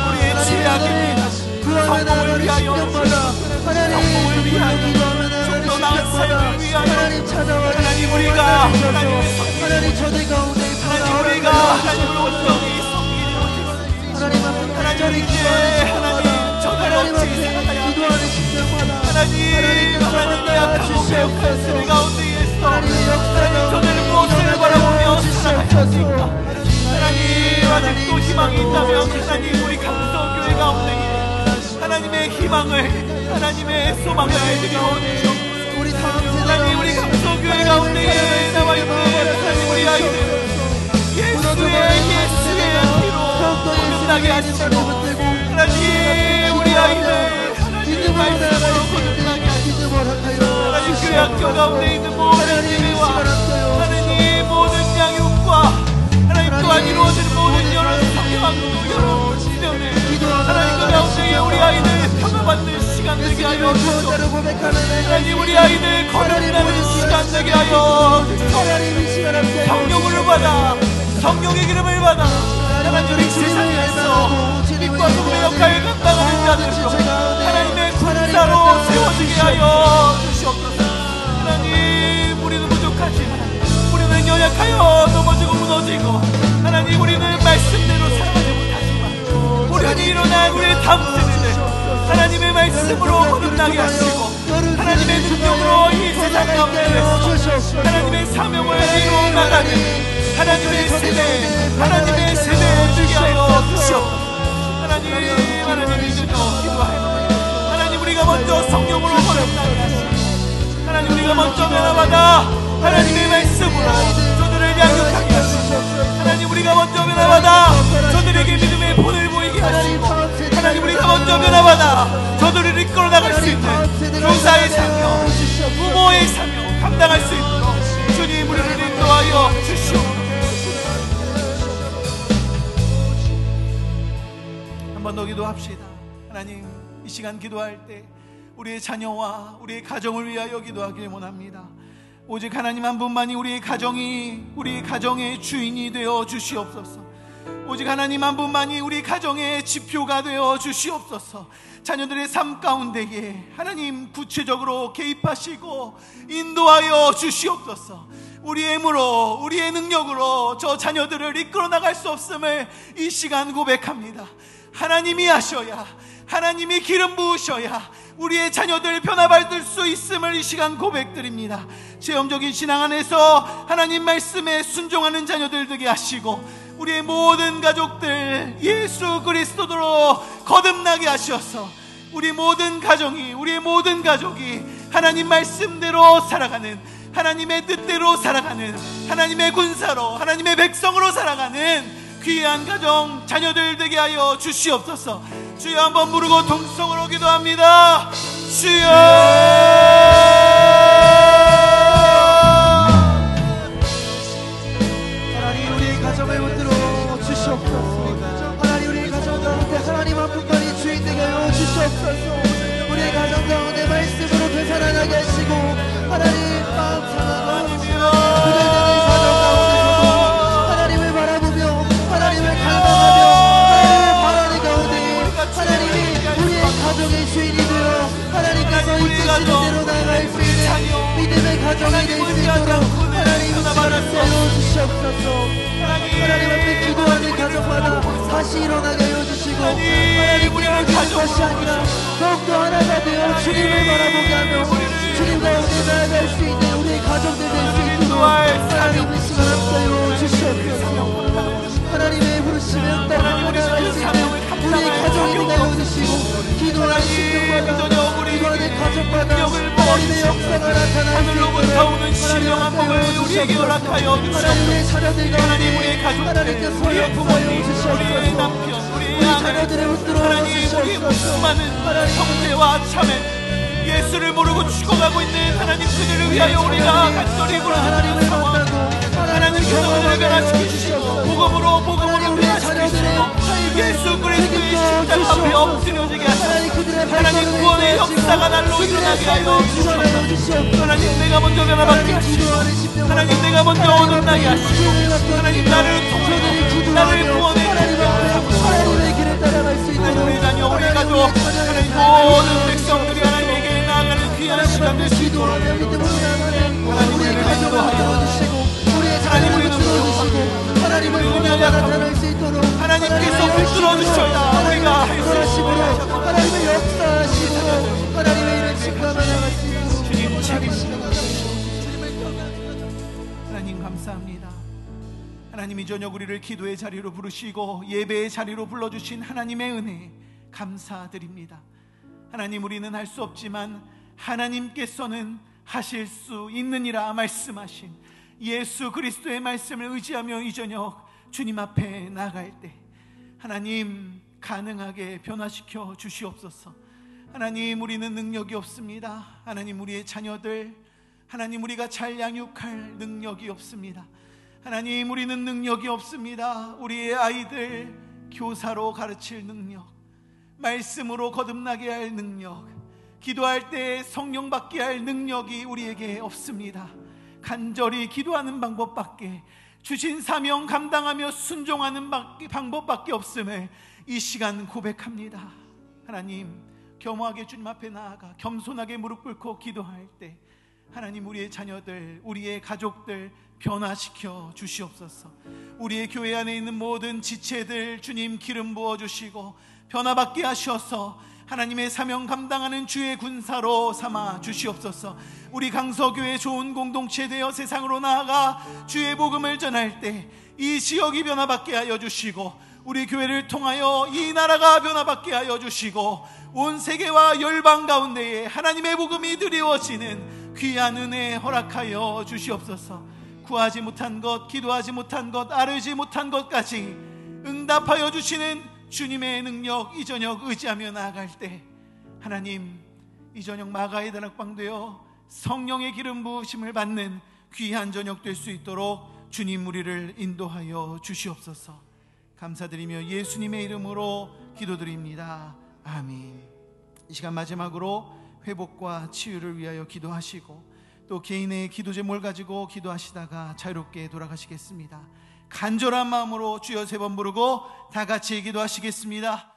우리의 죄악입니다. 성공을 위하여, 성공을 위하여, 좀 더 나은 삶을 위하여 하나님 우리가 하나님의 성령, 하나님 우리가 하나님으로서 이 성기를 하나님 이제 하나님 저들 없이 살아가야 합니다. 하나님 약하고 배역한 세대 가운데에서 하나님 저들 무엇을 바라보며 살아가십니까? 하나님 아직도 희망이 있다면 하나님 우리 강서교회 가운데 하나님의 희망을, 하나님의 소망을 드려오시옵소서. 하나님 우리 강서교회 가운데 남아있는 하나님 우리 아이들 예수의 피로 거듭나게 하시고, 하나님 우리 아이들 하나님의 말씀으로 거듭나게 하시고, 하나님 교회 학교 가운데 있는 모든 예배와 하나님 모든 양육과 하나님 또한 이루어지는 모든 여러 성경학교 여러 시련을 하나님 그 가운데에 우리 아이들 평화받는 시간 되게 하여 주시옵소서. 하나님 우리 아이들 거듭나는 시간 되게 하여 주시옵소서. 성령을 받아, 성령의 기름을 받아 하나님 우리 세상에서 빛과 소금의 역할을 감당하는 자들로 하나님의 군사로 세워지게 하여 주시옵소서. 하나님 우리는 부족하지만, 우리는 연약하여 넘어지고 무너지고, 하나님 우리는 말씀대로 살아가지 못하지만 우리는 일어난 우리의 다음 세대들 하나님의 말씀으로 거듭나게 하시고, 하나님의 능력으로 이 세상 가운데에서 하나님의 사명을 이루어 나가는 하나님의 세대 되게 하여 주시옵소서. 하나님 믿으며 기도하여 하나님 우리가 먼저 성령으로 거듭나게 하시고, 하나님 우리가 먼저 변화받아 하나님의 말씀으로 저들을 양육하게 하시고, 하나님 우리가 먼저 변화받아 저들에게 믿음의 본을 보이게 하시고, 하나님 우리가 먼저 변화받아 저들을 이끌어 나갈 수 있는 교사의 사명, 부모의 사명 감당할 수 있도록 주님 우리를 인도하여 주시옵소서. 한 번 더 기도합시다. 하나님 이 시간 기도할 때 우리의 자녀와 우리의 가정을 위하여 기도하길 원합니다. 오직 하나님 한 분만이 우리의 가정의 주인이 되어 주시옵소서. 오직 하나님 한 분만이 우리 가정의 지표가 되어 주시옵소서. 자녀들의 삶 가운데에 하나님 구체적으로 개입하시고 인도하여 주시옵소서. 우리의 힘으로 우리의 능력으로 저 자녀들을 이끌어 나갈 수 없음을 이 시간 고백합니다. 하나님이 하셔야, 하나님이 기름 부으셔야 우리의 자녀들 변화받을 수 있음을 이 시간 고백드립니다. 체험적인 신앙 안에서 하나님 말씀에 순종하는 자녀들 되게 하시고 우리의 모든 가족들 예수 그리스도로 거듭나게 하셔서 우리 모든 가정이, 우리의 모든 가족이 하나님 말씀대로 살아가는, 하나님의 뜻대로 살아가는, 하나님의 군사로, 하나님의 백성으로 살아가는 귀한 가정 자녀들 되게 하여 주시옵소서. 주여 한번 부르고 동성으로 기도합니다. 주여, 하나님 우리의 가정을 붙들어 주시옵소서. 하나님 우리의 가정 가운데 하나님 한 분만이 주인 되게 하여 주시옵소서. 우리의 가정 가운데 말씀으로 되살아나게 하시고 하나님 마음 상하고 그들의 가정 가운데서도 하나님을 바라보며 하나님을 갈망하며 하나님을 바라는 가운데 하나님이 우리의 가정의 주인이 되어 하나님께서 이끄시는 대로 나아갈 수 있는 믿음의 가정이 될 수 있도록 하나님 인도하여 주시옵소서. 하나님 앞에 기도하는 가정마다 다시 일어나게 하여 주시고 하나님께서 다시 아니라 더욱더 하나가 되어 주님을 바라보게 하며 주님 가운데 나아갈 수 있는 우리의 가정들 될 수 있도록 하나님 이 시간 함께하여 주시옵소서. 하나님의 부르심에 따라 나아갈 수 있는 우리의 가정이 되게 하여 주시고 기도하는 심령마다 기도하는 가정마다 하나님의 역사가 나타날 수 있도록 오는 신령한 법을 우리에게 허락하여 주시옵소서. 하나님 우리의 가족들, 우리의 부모님, 우리의 남편, 우리의 아내, 하나님 우리의 수많은 형제와 자매 예수를 모르고 죽어가고 있는 하나님 그들을 위하여 우리가 간절히 부르짖는 상황, 하나님 그들을 변화시키시고 복음으로 변화시키시고 예수 그리스도의 십자가 앞에 엎드려지게 하시고 하나님 구원의 역사가 날로 일어나게 하여 주시옵소서. 하나님 내가 먼저 변화받게 하시고 하나님 내가 먼저 얻어나게 하시고 하나님 나를 통해 나를 구원해 우리 자녀 우리 가족 하나님 모든 백성들이 하나님에게 나아가는 귀한 시간 될 수 있도록 하나님 우리를 인도하여 하나님 우리를 들어주시고 하나님을 보냐가 나타날 수 있도록 하나님께서 붙들어 주셔야 우리가 할 수 있습니다. 하나님의 역사하시고 하나님의 일을 직감해 나갈 수 있도록 주님 책임지시고 하나님 감사합니다. 하나님 이 저녁 우리를 기도의 자리로 부르시고 예배의 자리로 불러주신 하나님의 은혜 감사드립니다. 하나님 우리는 할 수 없지만 하나님께서는 하실 수 있느니라 말씀하신 예수 그리스도의 말씀을 의지하며 이 저녁 주님 앞에 나갈 때 하나님 가능하게 변화시켜 주시옵소서. 하나님 우리는 능력이 없습니다. 하나님 우리의 자녀들 하나님 우리가 잘 양육할 능력이 없습니다. 하나님 우리는 능력이 없습니다. 우리의 아이들 교사로 가르칠 능력, 말씀으로 거듭나게 할 능력, 기도할 때 성령 받게 할 능력이 우리에게 없습니다. 간절히 기도하는 방법밖에, 주신 사명 감당하며 순종하는 방법밖에 없음을 이 시간 고백합니다. 하나님 겸허하게 주님 앞에 나아가 겸손하게 무릎 꿇고 기도할 때 하나님 우리의 자녀들, 우리의 가족들 변화시켜 주시옵소서. 우리의 교회 안에 있는 모든 지체들 주님 기름 부어주시고 변화받게 하셔서 하나님의 사명 감당하는 주의 군사로 삼아 주시옵소서. 우리 강서교회 좋은 공동체 되어 세상으로 나아가 주의 복음을 전할 때 이 지역이 변화받게 하여 주시고 우리 교회를 통하여 이 나라가 변화받게 하여 주시고 온 세계와 열방 가운데에 하나님의 복음이 드리워지는 귀한 은혜 허락하여 주시옵소서. 구하지 못한 것, 기도하지 못한 것, 아뢰지 못한 것까지 응답하여 주시는 주님의 능력 이 저녁 의지하며 나아갈 때 하나님 이 저녁 마가의 다락방 되어 성령의 기름 부으심을 받는 귀한 저녁 될 수 있도록 주님 우리를 인도하여 주시옵소서. 감사드리며 예수님의 이름으로 기도드립니다. 아멘. 이 시간 마지막으로 회복과 치유를 위하여 기도하시고 또 개인의 기도 제목을 가지고 기도하시다가 자유롭게 돌아가시겠습니다. 간절한 마음으로 주여 3번 부르고 다 같이 기도하시겠습니다.